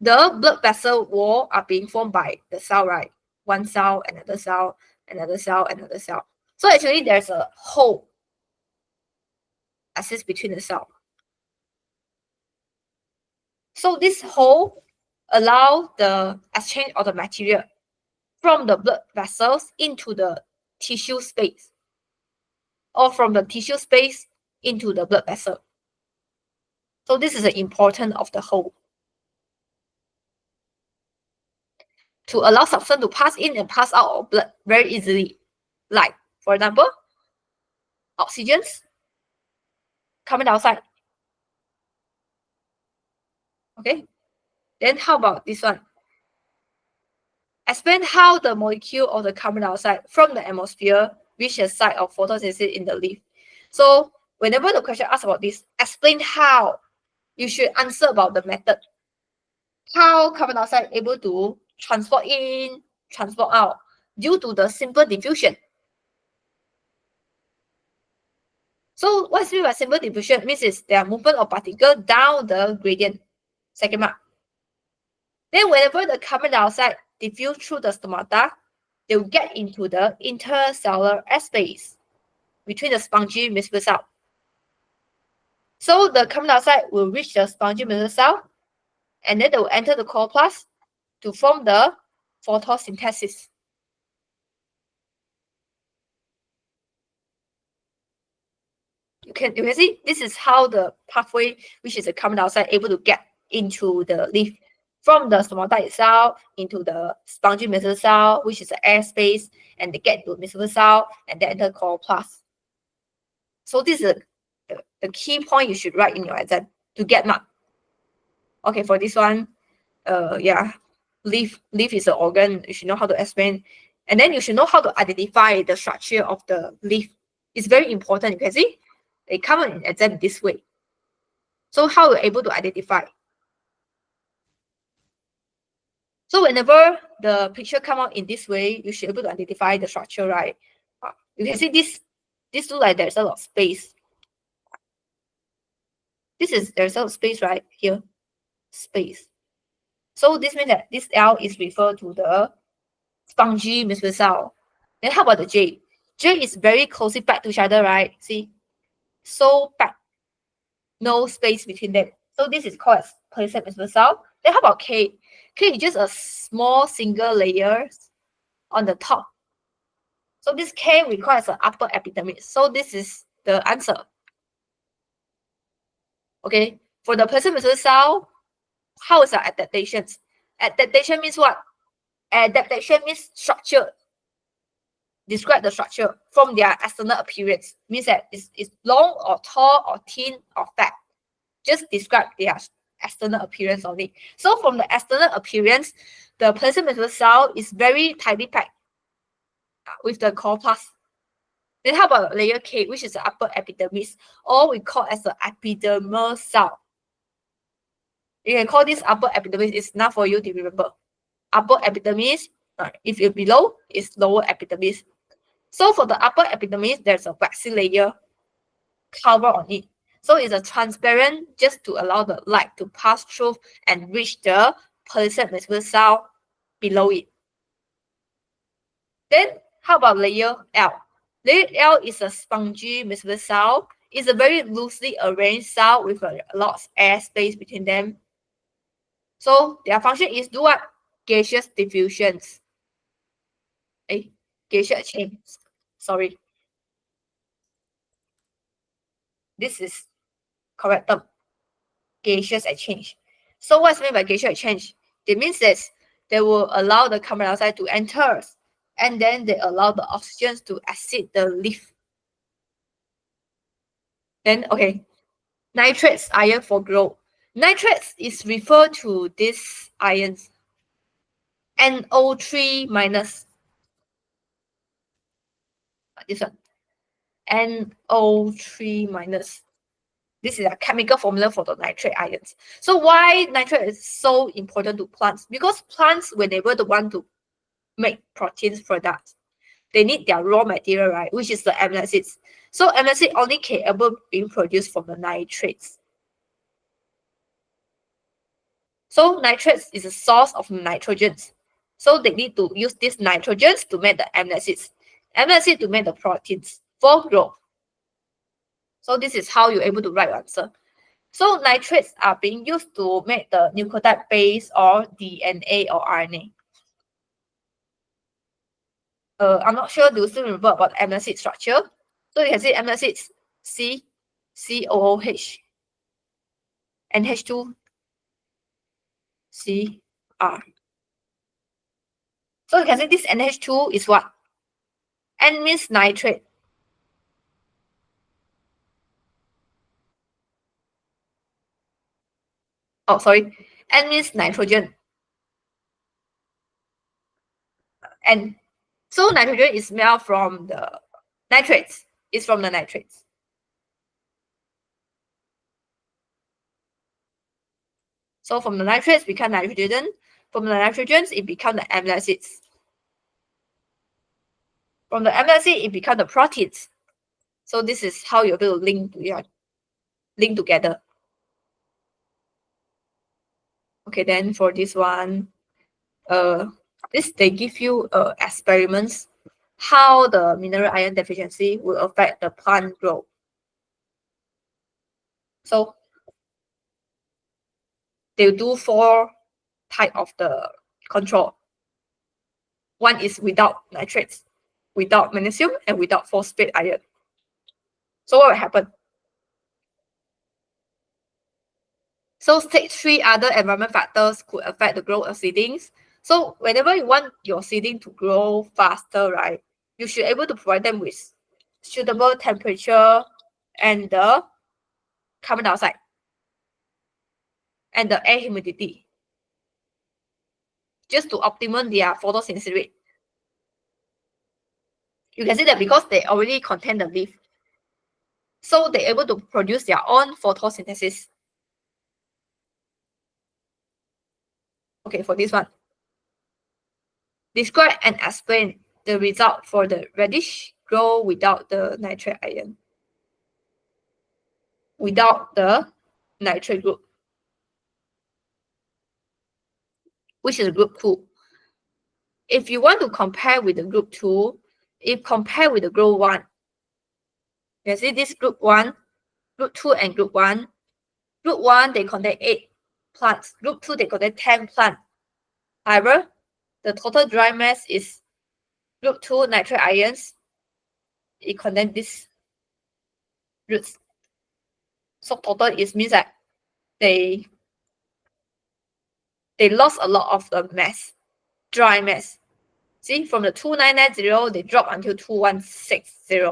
Speaker 1: the blood vessel wall are being formed by the cell, right? One cell, another cell, another cell, another cell. So actually, there's a hole exists between the cell. So this hole allow the exchange of the material from the blood vessels into the tissue space, or from the tissue space into the blood vessel. So this is the importance of the hole. To allow substance to pass in and pass out of blood very easily. Like, for example, oxygens, carbon dioxide. Okay. Then how about this one? Explain how the molecule of the carbon dioxide from the atmosphere reach the site of photosynthesis in the leaf. So whenever the question asks about this, explain how. You should answer about the method. How carbon dioxide able to transport in, transport out due to the simple diffusion. So what's meant by simple diffusion? Means is there are movement of particle down the gradient. Second mark. Then whenever the carbon dioxide diffuse through the stomata, they will get into the intercellular airspace between the spongy mucous cell. So the carbon dioxide will reach the spongy mucous cell, and then they will enter the chloroplast to form the photosynthesis. You can see this is how the pathway, which is the carbon dioxide, able to get into the leaf from the stomata itself into the spongy mucous cell, which is the airspace, and they get into the mucous cell and then enter the chloroplast. So this is the key point you should write in your exam to get mark. Okay, for this one, yeah, leaf is an organ. You should know how to explain, and then you should know how to identify the structure of the leaf. It's very important. You can see they come in exam this way. So how you're able to identify? So whenever the picture come out in this way, you should be able to identify the structure, right? You can see this look like there's a lot of space. There's a lot of space right here, space. So this means that this L is referred to the spongy mucous cell. Then how about the J? J is very closely packed to each other, right? See, so packed, no space between them. So this is called as polycystic mucous cell. Then how about K? K is just a small single layer on the top. So this K requires an upper epidermis. So this is the answer. Okay, for the polycystic mucous cell, how is the adaptation? Adaptation means what? Adaptation means structure. Describe the structure from their external appearance. Means that it's long or tall or thin or fat. Just describe their external appearance only. So from the external appearance, the plastic messenger cell is very tightly packed with the corpus. Then how about layer K, which is the upper epidermis, or we call as the epidermal cell. You can call this upper epidermis. It's enough for you to remember. Upper epidermis, if you're below, it's lower epidermis. So for the upper epidermis, there's a waxy layer cover on it. So it's a transparent just to allow the light to pass through and reach the palisade messenger cell below it. Then how about layer L? Layer L is a spongy messenger cell. It's a very loosely arranged cell with a lot of air space between them. So their function is do what? Gaseous diffusions. Gaseous exchange. Sorry. This is correct term. Gaseous exchange. So what's meant by gaseous exchange? It means that they will allow the carbon dioxide to enter, and then they allow the oxygen to exit the leaf. Then, okay, nitrates, iron for growth. Nitrates is referred to these ions. NO3 minus. This one. NO3 minus. This is a chemical formula for the nitrate ions. So why nitrate is so important to plants? Because plants, whenever they want to make proteins products, they need their raw material, right? Which is the amino acids. So amino acid only capable being produced from the nitrates. So nitrates is a source of nitrogens. So they need to use these nitrogens to make the amino acids. Amino acid to make the proteins for growth. So this is how you're able to write your answer. So nitrates are being used to make the nucleotide base or DNA or RNA. I'm not sure, do you still remember about amino acid structure? So you can see amino acids C, COOH, NH2, CR. So you can see this NH2 is what? N means nitrate. Oh, sorry. N means nitrogen. And so nitrogen is made from the nitrates. It's from the nitrates. So from the nitrates become nitrogen. From the nitrogens, it becomes the amino acids. From the amino acid, it becomes the proteins. So this is how you're able to link together. Okay, then for this one, they give you experiments how the mineral iron deficiency will affect the plant growth. So they'll do 4 type of the control. One is without nitrates, without magnesium, and without phosphate iron. So what will happen? So stage 3 other environment factors could affect the growth of seedlings. So whenever you want your seedling to grow faster, right, you should be able to provide them with suitable temperature and the carbon dioxide and the air humidity just to optimize their photosynthesis rate. You can see that because they already contain the leaf, so they're able to produce their own photosynthesis. Okay, for this one, describe and explain the result for the radish grow without the nitrate ion, without the nitrate group, which is group 2. If you want to compare with the group 2, if compare with the group 1, you see this group 1, group 2 and group 1. Group 1, they contain 8 plants. Group 2, they contain 10 plants. However, the total dry mass is group 2 nitrate ions. It contains these roots. So total it means that they lost a lot of the mass, dry mass. See, from the 2990, they drop until 2160.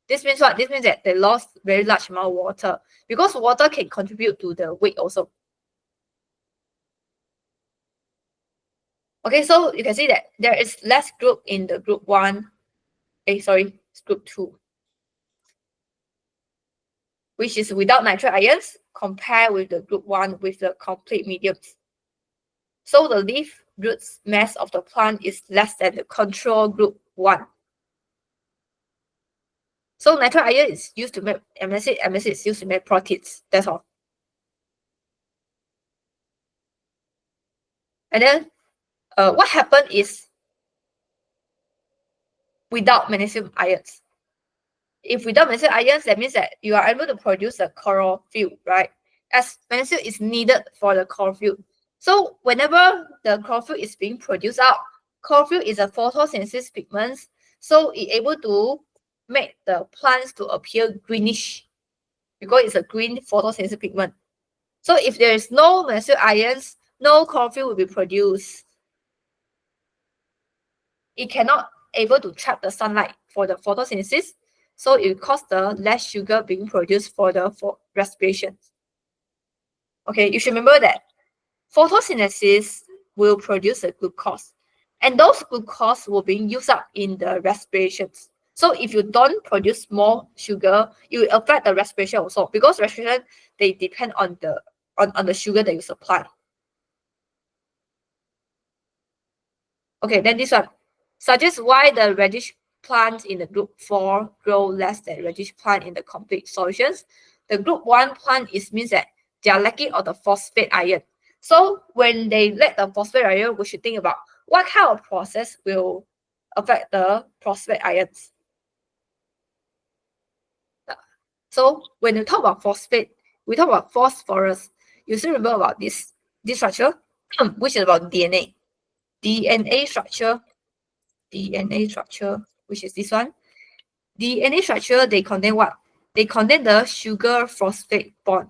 Speaker 1: This means what? This means that they lost very large amount of water because water can contribute to the weight also. Okay, so you can see that there is less group in the group 1. Sorry, it's group 2, which is without nitrate ions, compared with the group 1 with the complete mediums. So the leaf roots mass of the plant is less than the control group 1. So nitrate ion is used to make amino acid is used to make proteins. That's all. And then what happened is without magnesium ions. If without magnesium ions, that means that you are able to produce a chlorophyll, right? As magnesium is needed for the chlorophyll. So whenever the chlorophyll is being produced out, chlorophyll is a photosynthesis pigment, so it's able to make the plants to appear greenish because it's a green photosynthesis pigment. So if there is no magnesium ions, no chlorophyll will be produced. It cannot able to trap the sunlight for the photosynthesis, so it causes the less sugar being produced for the respiration. Okay, you should remember that photosynthesis will produce a glucose, and those glucose will be used up in the respirations. So if you don't produce more sugar, it will affect the respiration also, because respiration, they depend on the sugar that you supply. Okay, then this one suggests why the radish plants in the group 4 grow less than radish plant in the complete solutions. The group 1 plant means that they are lacking of the phosphate ion. So when they lack the phosphate ion, we should think about what kind of process will affect the phosphate ions. So when you talk about phosphate, we talk about phosphorus. You still remember about this structure, which is about DNA. DNA structure, which is this one. DNA structure, they contain what? They contain the sugar phosphate bond.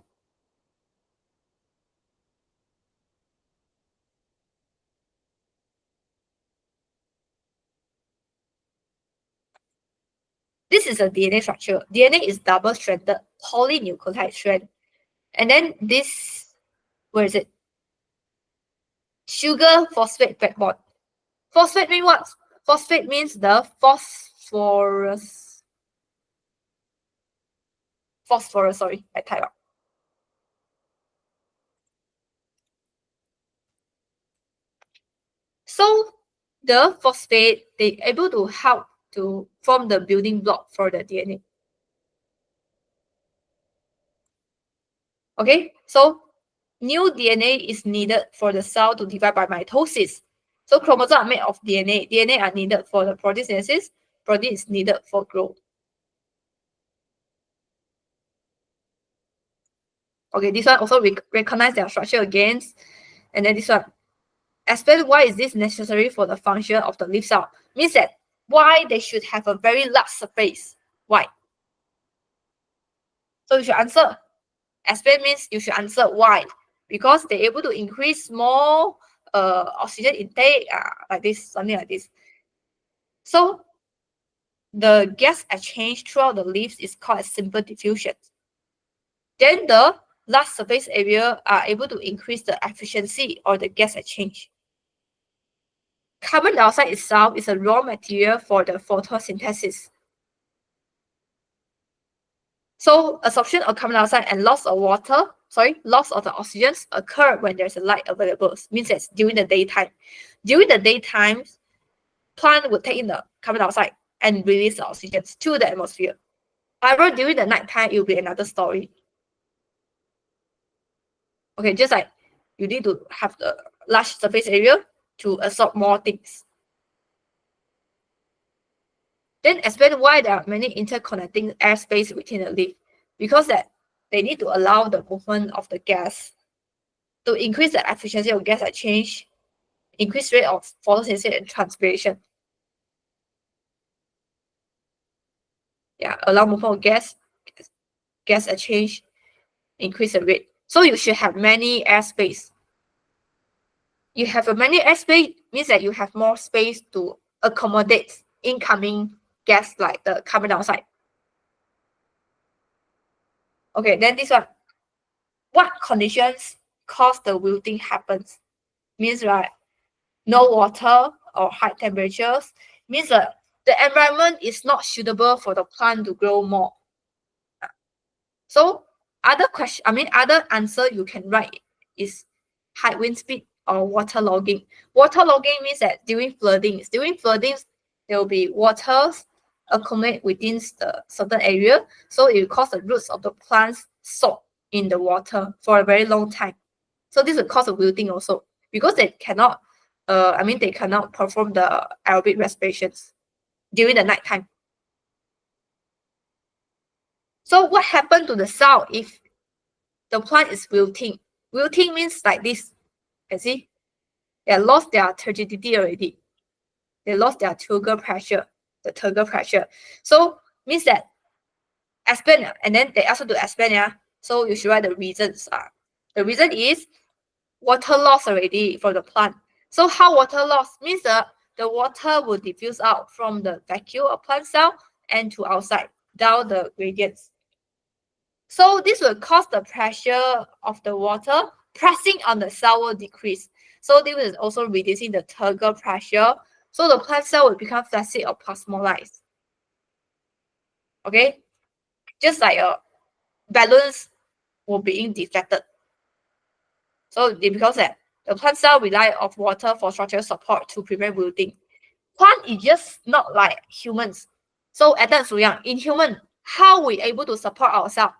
Speaker 1: This is a DNA structure. DNA is double-stranded polynucleotide strand. And then this, where is it? Sugar phosphate backbone. Phosphate means what? Phosphate means the phosphorus. Phosphorus, sorry, I type out. So the phosphate, they able to help to form the building block for the DNA. Okay, so new DNA is needed for the cell to divide by mitosis. So chromosomes are made of DNA. DNA are needed for the protein synthesis. Protein is needed for growth. Okay, this one also recognize their structure again. And then this one, explain why is this necessary for the function of the leaf cell. Means that why they should have a very large surface. Why? So you should answer. Explain means you should answer why. Because they're able to increase more oxygen intake, like this, something like this. So the gas exchange throughout the leaves is called as simple diffusion. Then the large surface area are able to increase the efficiency of the gas exchange. Carbon dioxide itself is a raw material for the photosynthesis. So absorption of carbon dioxide and loss of loss of the oxygen occur when there's a light available. Means that during the daytime. During the daytime, plant would take in the carbon dioxide and release the oxygen to the atmosphere. However, during the nighttime, it will be another story. Okay, just like you need to have the large surface area to absorb more things. Then explain why there are many interconnecting airspace within the leaf. Because that they need to allow the movement of the gas to increase the efficiency of gas exchange, increase rate of photosynthesis and transpiration. Yeah, allow movement of gas exchange, increase the rate. So you should have many airspace. You have a many airspace means that you have more space to accommodate incoming gas like the carbon dioxide. Okay, then this one. What conditions cause the wilting happens? Means right, no water or high temperatures, means that the environment is not suitable for the plant to grow more. So other answer you can write is high wind speed or water logging. Water logging means that during floodings, there will be waters accumulate within the certain area, so it will cause the roots of the plants soak in the water for a very long time. So this will cause a wilting also because they cannot, they cannot perform the aerobic respirations during the night time. So what happened to the cell if the plant is wilting? Wilting means like this. You see, they lost their turgidity already. They lost their turgor pressure, the turgor pressure. So means that expand, and then they ask you to expand, yeah. So you should write the reasons. The reason is water loss already for the plant. So how water loss means the water will diffuse out from the vacuole of plant cell and to outside down the gradients. So this will cause the pressure of the water pressing on the cell will decrease. So this is also reducing the turgor pressure. So the plant cell will become flaccid or plasmolized. Okay, just like a balloons will being deflected. So because that the plant cell rely on water for structural support to prevent wilting. Plant is just not like humans. So Adam Suyang, in human, how we able to support ourselves?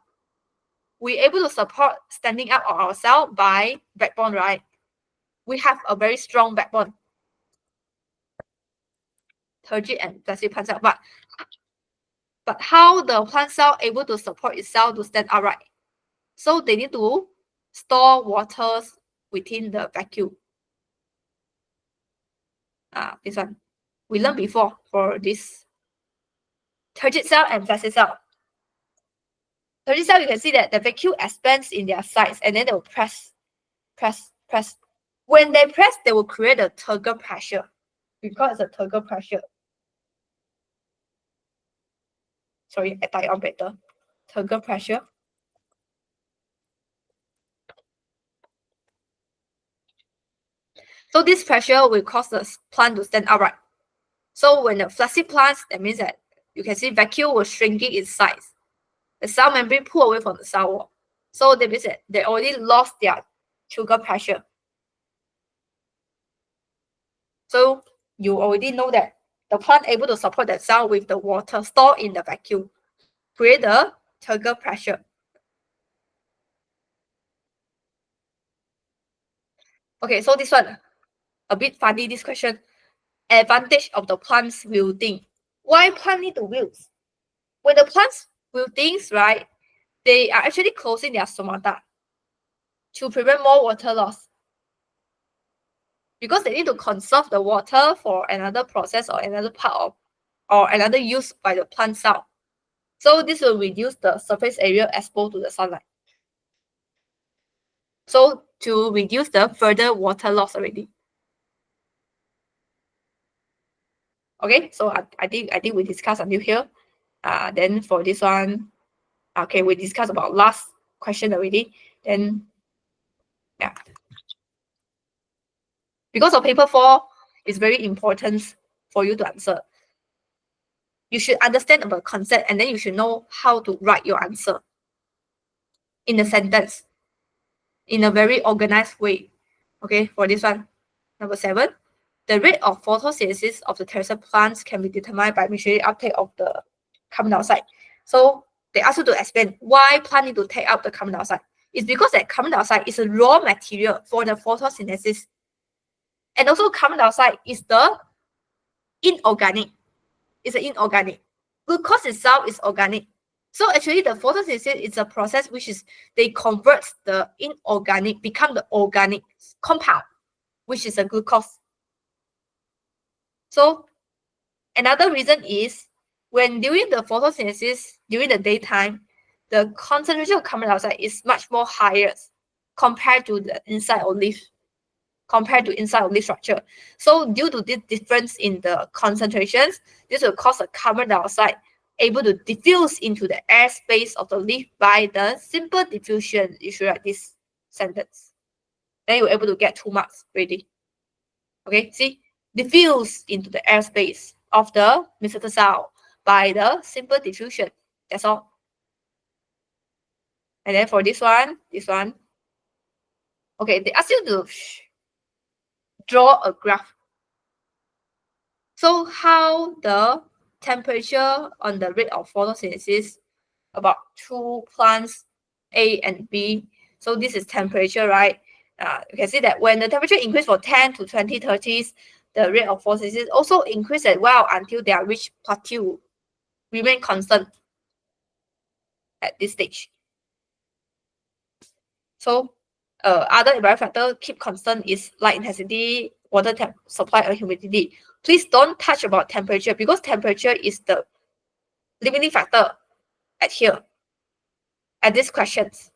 Speaker 1: We able to support standing up on ourselves by backbone, right? We have a very strong backbone. Turgid and flaccid plant cell. But how the plant cell able to support itself to stand upright? So they need to store waters within the vacuole. This one. We learned before for this turgid cell and flaccid cell. Turgid cell, you can see that the vacuole expands in their sides and then they will press. When they press, they will create a turgor pressure. We call it the turgor pressure. Sorry, I type on better. Turgor pressure. So this pressure will cause the plant to stand upright. So when the flaccid plants, that means that you can see vacuole was shrinking in size. The cell membrane pull away from the cell wall. So that means that they already lost their turgor pressure. So you already know that the plant able to support that cell with the water stored in the vacuole, create the turgor pressure. Okay, so this one, a bit funny, this question. Advantage of the plant's wilting. Why plant need to wilt? When the plants wiltings, right, they are actually closing their stomata to prevent more water loss. Because they need to conserve the water for another process or another part of or another use by the plant cell. So this will reduce the surface area exposed to the sunlight. So to reduce the further water loss already. Okay, so I think we discussed until here. Then for this one, okay, we discussed about last question already. Then yeah. Because of paper 4 is very important for you to answer. You should understand about concept and then you should know how to write your answer in a sentence in a very organized way. Okay, for this one, number 7, the rate of photosynthesis of the terrestrial plants can be determined by measuring uptake of the carbon dioxide. So they ask you to explain why plant need to take out the carbon dioxide. It's because that carbon dioxide is a raw material for the photosynthesis. And also carbon dioxide is the inorganic. It's an inorganic. Glucose itself is organic. So actually the photosynthesis is a process which is they convert the inorganic become the organic compound, which is a glucose. So another reason is when during the photosynthesis, during the daytime, the concentration of carbon dioxide is much more higher compared to the inside of leaf, structure. So due to this difference in the concentrations, this will cause the carbon dioxide able to diffuse into the airspace of the leaf by the simple diffusion. You should write this sentence. Then you're able to get 2 marks already. Okay, see, diffuse into the airspace of the Minnesota Sound by the simple diffusion. That's all. And then for this one, okay, they ask you to draw a graph. So how the temperature on the rate of photosynthesis about two plants A and B. So this is temperature, right? You can see that when the temperature increase from 10 to 20, 30s, the rate of photosynthesis also increase as well until they are reached plateau, remain constant at this stage. So other environmental factor keep constant is light intensity, water supply, and humidity. Please don't touch about temperature because temperature is the limiting factor at here, at these questions.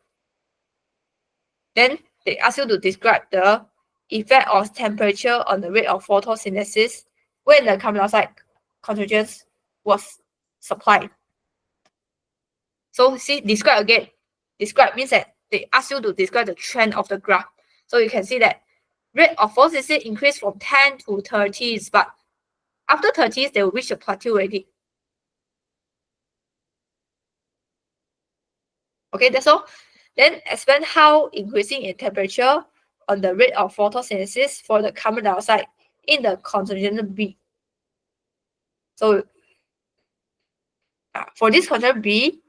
Speaker 1: Then they ask you to describe the effect of temperature on the rate of photosynthesis when the carbon dioxide concentration was supplied. So see, describe again. Describe means that they ask you to describe the trend of the graph. So you can see that rate of photosynthesis increased from 10 to 30s, but after 30s, they will reach a plateau already. Okay, that's all. Then explain how increasing in temperature on the rate of photosynthesis for the carbon dioxide in the concentration B. So for this concentration B,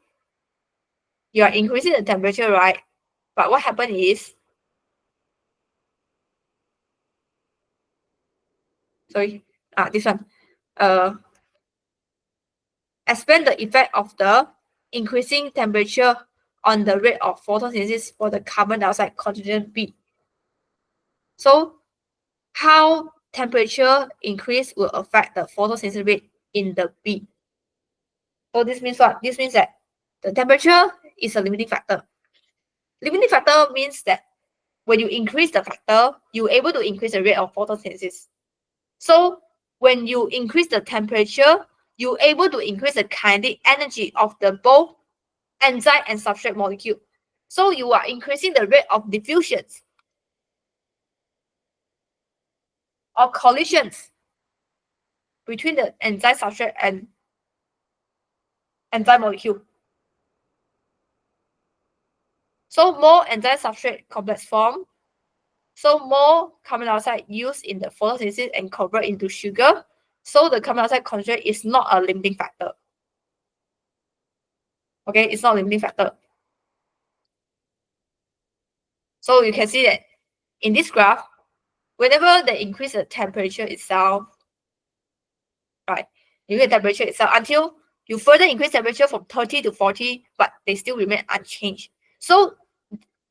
Speaker 1: you are increasing the temperature, right? But what happened is, this one. Explain the effect of the increasing temperature on the rate of photosynthesis for the carbon dioxide concentration B. So how temperature increase will affect the photosynthesis rate in the B. So this means what? This means that the temperature is a limiting factor. Limiting factor means that when you increase the factor, you're able to increase the rate of photosynthesis. So when you increase the temperature, you're able to increase the kinetic energy of the both enzyme and substrate molecule. So you are increasing the rate of diffusions or collisions between the enzyme substrate and enzyme molecule. So more enzyme substrate complex form. So more carbon dioxide used in the photosynthesis and convert into sugar. So the carbon dioxide concentration is not a limiting factor. Okay, it's not a limiting factor. So you can see that in this graph, whenever they increase the temperature itself, right, you get temperature itself until you further increase temperature from 30 to 40, but they still remain unchanged. So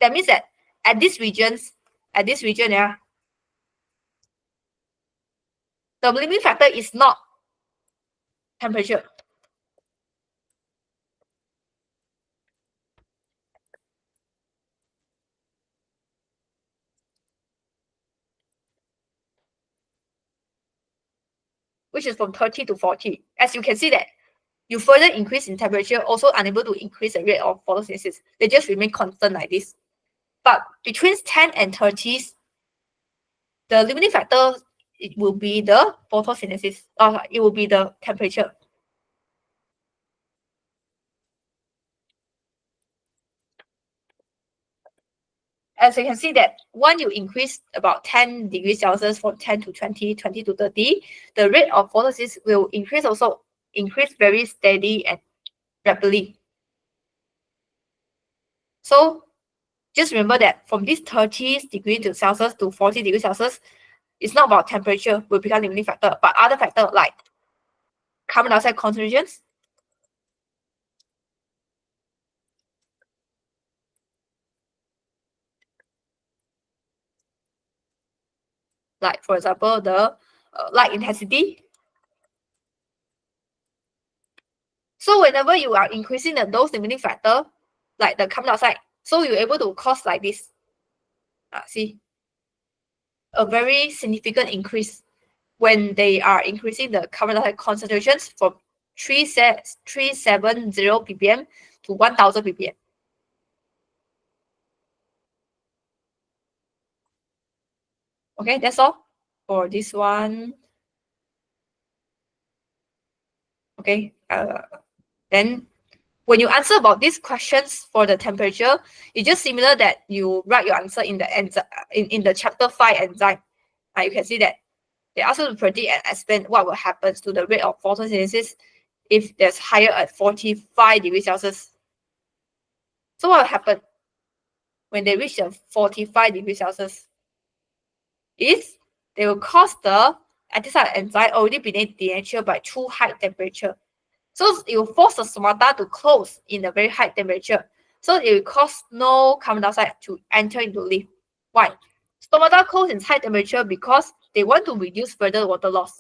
Speaker 1: that means that at this region, yeah, the limiting factor is not temperature. Which is from 30 to 40. As you can see that you further increase in temperature, also unable to increase the rate of photosynthesis. They just remain constant like this. But between 10 and 30s, the limiting factor, it will be the photosynthesis. It will be the temperature. As you can see that when you increase about 10 degrees Celsius from 10 to 20, 20 to 30, the rate of photosynthesis will increase also, increase very steady and rapidly. So just remember that from this 30 degrees to Celsius to 40 degrees Celsius, it's not about temperature will become limiting factor, but other factor like carbon dioxide concentrations, like for example, the light intensity. So whenever you are increasing the dose limiting factor, like the carbon dioxide, so you're able to cause like this. See, a very significant increase when they are increasing the carbon dioxide concentrations from 370 ppm to 1000 ppm. Okay, that's all. for this one. Okay, then when you answer about these questions for the temperature, it's just similar that you write your answer in the in the chapter 5 enzyme. You can see that they ask you to predict and explain what will happen to the rate of photosynthesis if there's higher at 45 degrees Celsius. So what will happen when they reach the 45 degrees Celsius is they will cause the antioxidant enzyme already being denatured by too high temperature. So it will force the stomata to close in a very high temperature. So it will cause no carbon dioxide to enter into leaf. Why? Stomata close in high temperature because they want to reduce further water loss.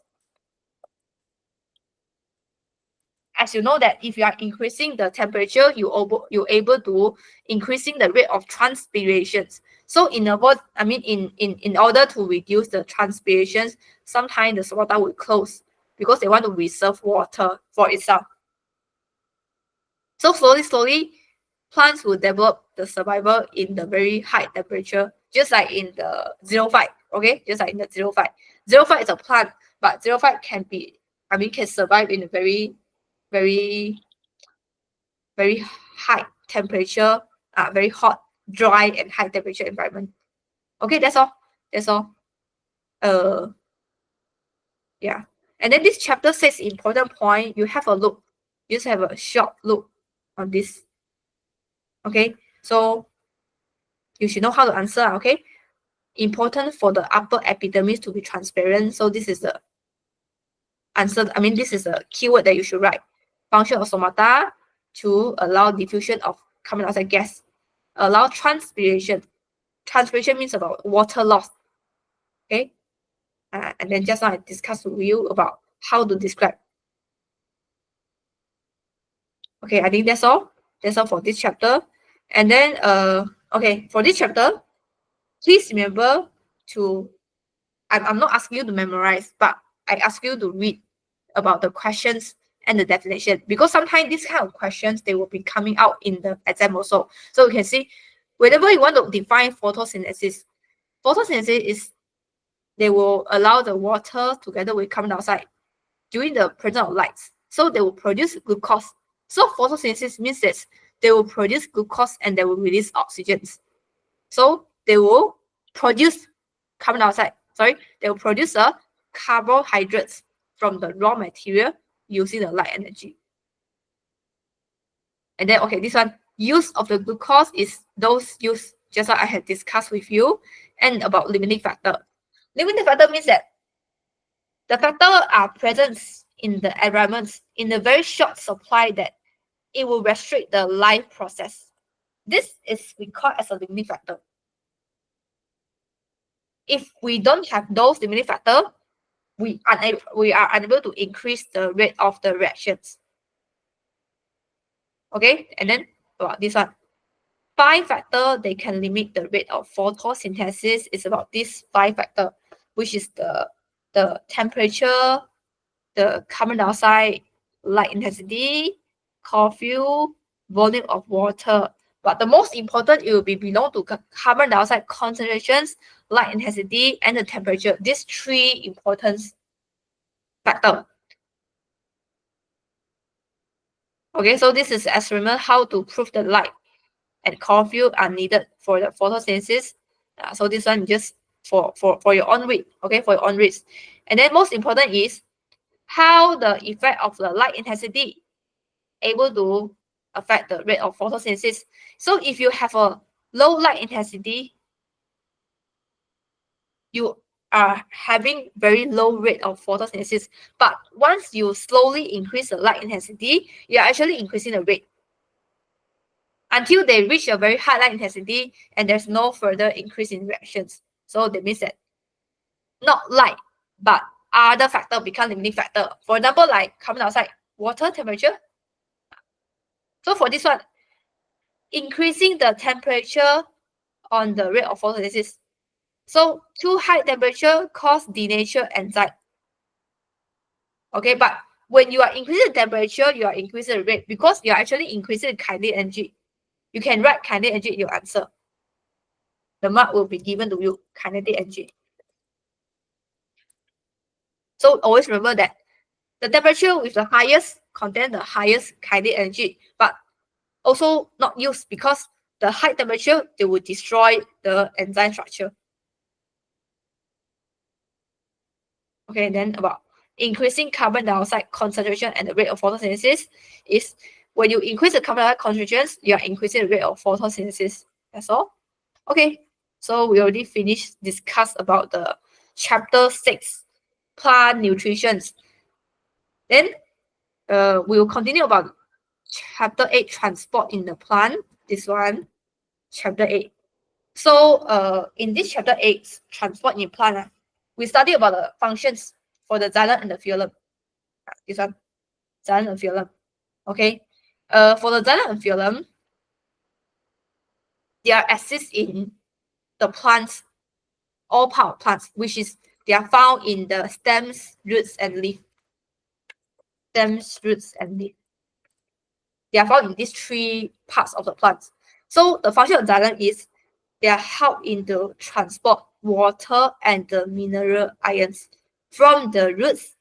Speaker 1: As you know that if you are increasing the temperature, you're able to increasing the rate of transpirations. So in order to reduce the transpirations, sometimes the stomata will close because they want to reserve water for itself. So slowly, plants will develop the survival in the very high temperature, just like in the 05, okay? Just like in the 05. 05 is a plant, but 05 can survive in a very, very, very high temperature, very hot, dry, and high temperature environment. Okay, that's all. That's all. Yeah. And then this chapter says important point. You have a look. Just have a short look on this. Okay, so you should know how to answer, okay? Important for the upper epidermis to be transparent. So this is the answer. This is a keyword that you should write. Function of stomata to allow diffusion of carbon dioxide gas. Allow transpiration. Transpiration means about water loss. Okay? And then just now I discussed with you about how to describe. Okay, I think that's all. That's all for this chapter. And then, okay, for this chapter, please remember to, I'm not asking you to memorize, but I ask you to read about the questions and the definition, because sometimes these kind of questions, they will be coming out in the exam also. So you can see, whenever you want to define photosynthesis is they will allow the water together with carbon dioxide during the presence of lights. So they will produce glucose. So photosynthesis means that they will produce glucose and they will release oxygen. So they will produce carbon dioxide. They will produce carbohydrates from the raw material using the light energy. And then, okay, this one, use of the glucose is those use, just like I had discussed with you, and about limiting factor. Limiting factor means that the factor are present in the environment in a very short supply that it will restrict the life process. This is recalled as a limiting factor. If we don't have those limiting factor, we are unable to increase the rate of the reactions. Okay, and then about this one. 5 factor, they can limit the rate of photosynthesis. Is about this 5 factor, which is the temperature, the carbon dioxide, light intensity, chlorophyll, volume of water. But the most important, it will be belong to carbon dioxide concentrations, light intensity, and the temperature. These 3 important factor. Okay, so this is experiment how to prove the light and chlorophyll are needed for the photosynthesis. So this one just for your own read, okay, for your own reads. And then most important is how the effect of the light intensity able to affect the rate of photosynthesis. So if you have a low light intensity, you are having very low rate of photosynthesis. But once you slowly increase the light intensity, you are actually increasing the rate until they reach a very high light intensity and there's no further increase in reactions. So that means that not light, but other factor become limiting factor. For example, like carbon dioxide, water temperature. So for this one, increasing the temperature on the rate of photosynthesis. So too high temperature cause denature enzyme. Okay, but when you are increasing the temperature, you are increasing the rate because you are actually increasing the kinetic energy. You can write kinetic energy in your answer. The mark will be given to you, kinetic energy. So always remember that the temperature with the highest contain the highest kinetic energy, but also not used because the high temperature, they will destroy the enzyme structure. Okay, then about increasing carbon dioxide concentration and the rate of photosynthesis is when you increase the carbon dioxide concentrations, you are increasing the rate of photosynthesis. That's all. Okay, so we already finished discuss about the chapter 6, plant nutrition. Then we will continue about chapter 8, transport in the plant. This one, chapter 8. So in this chapter 8, transport in plant, we study about the functions for the xylem and the phloem. This one, xylem and phloem. Okay. For the xylem and phloem, they are assist in the plants, all part of plants, which is they are found in the stems, roots, and leaf. Stems, roots, and leaf. They are found in these 3 parts of the plants. So the function of xylem is they are help in to transport water and the mineral ions from the roots,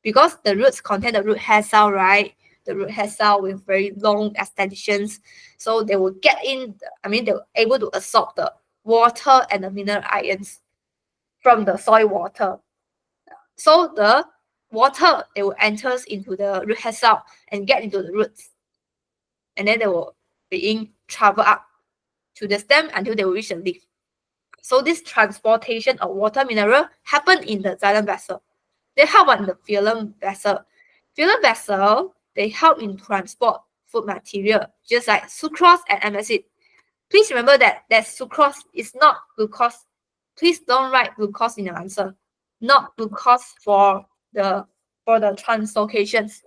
Speaker 1: because the roots contain the root hair cell, right? The root hair cell with very long extensions, so they will get in. They're able to absorb the water and the mineral ions from the soil water. So the water, it will enters into the root hair cell and get into the roots, and then they will being travel up to the stem until they will reach the leaf. So this transportation of water mineral happen in the xylem vessel. Then how about the phloem vessel? Phloem vessel, they help in transport food material, just like sucrose and amino acid. Please remember that sucrose is not glucose. Please don't write glucose in your answer. Not glucose for the translocations.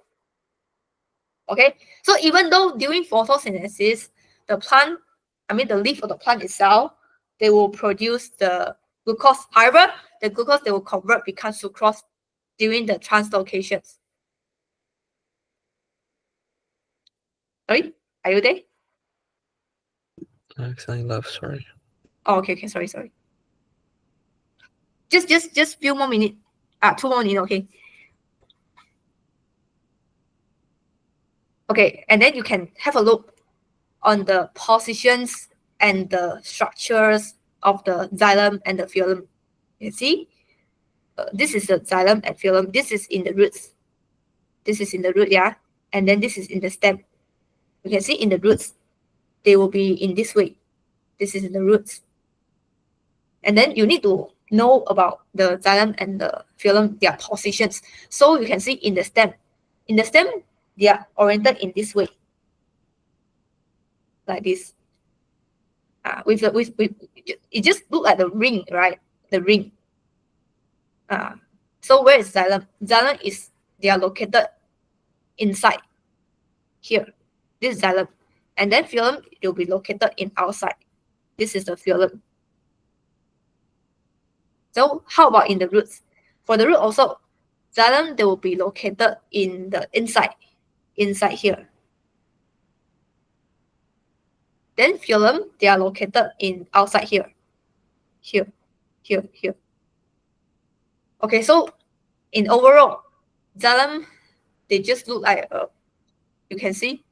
Speaker 1: Okay, so even though during photosynthesis, the plant, the leaf of the plant itself, they will produce the glucose. However, the glucose they will convert become sucrose during the translocations. Sorry, are you there?
Speaker 2: Accidentally left, sorry.
Speaker 1: Oh, okay, sorry. Just few more minutes. 2 more minutes, okay. Okay, and then you can have a look on the positions and the structures of the xylem and the phloem. You see, this is the xylem and phloem. This is in the roots. This is in the root, yeah, and then this is in the stem. You can see in the roots, they will be in this way. This is in the roots, and then you need to know about the xylem and the phloem, their positions. So you can see in the stem. In the stem, they are oriented in this way, like this. With it just look like the ring, right? The ring. So where is xylem? Xylem is they are located inside here. This is xylem, and then phloem will be located in outside. This is the phloem. So how about in the roots? For the root also, xylem they will be located in the inside here. Then phloem they are located in outside here. Here. Okay, so in overall, xylem they just look like you can see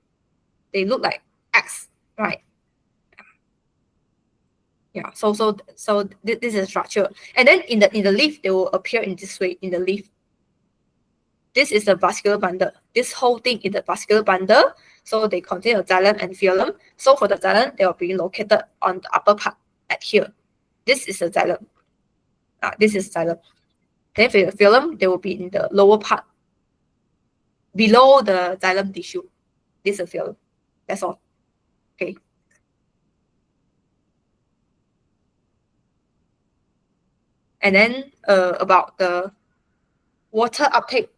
Speaker 1: they look like X, right? Yeah. So this is a structure, and then in the leaf they will appear in this way in the leaf. This is the vascular bundle. This whole thing is the vascular bundle. So they contain a xylem and phloem. So for the xylem, they will be located on the upper part at here. This is the xylem. This is xylem. Then for the phloem, they will be in the lower part, below the xylem tissue. This is the phloem. That's all. Okay. And then about the water uptake.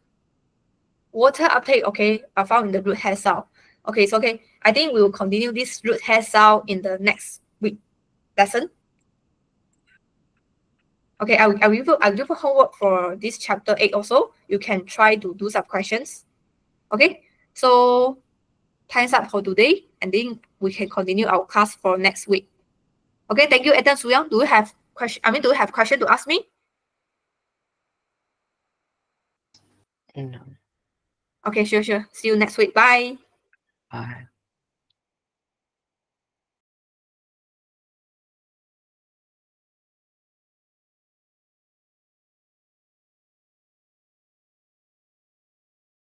Speaker 1: Water uptake, okay, are found in the root hair cell. Okay, so okay, I think we will continue this root hair cell in the next week lesson. Okay, I'll give a homework for this chapter 8 also. You can try to do some questions. Okay, so time's up for today, and then we can continue our class for next week. Okay, thank you, Ethan Suyang. Do you have question? Do you have question to ask me?
Speaker 2: No.
Speaker 1: Okay, sure. See you next week. Bye.
Speaker 2: Bye.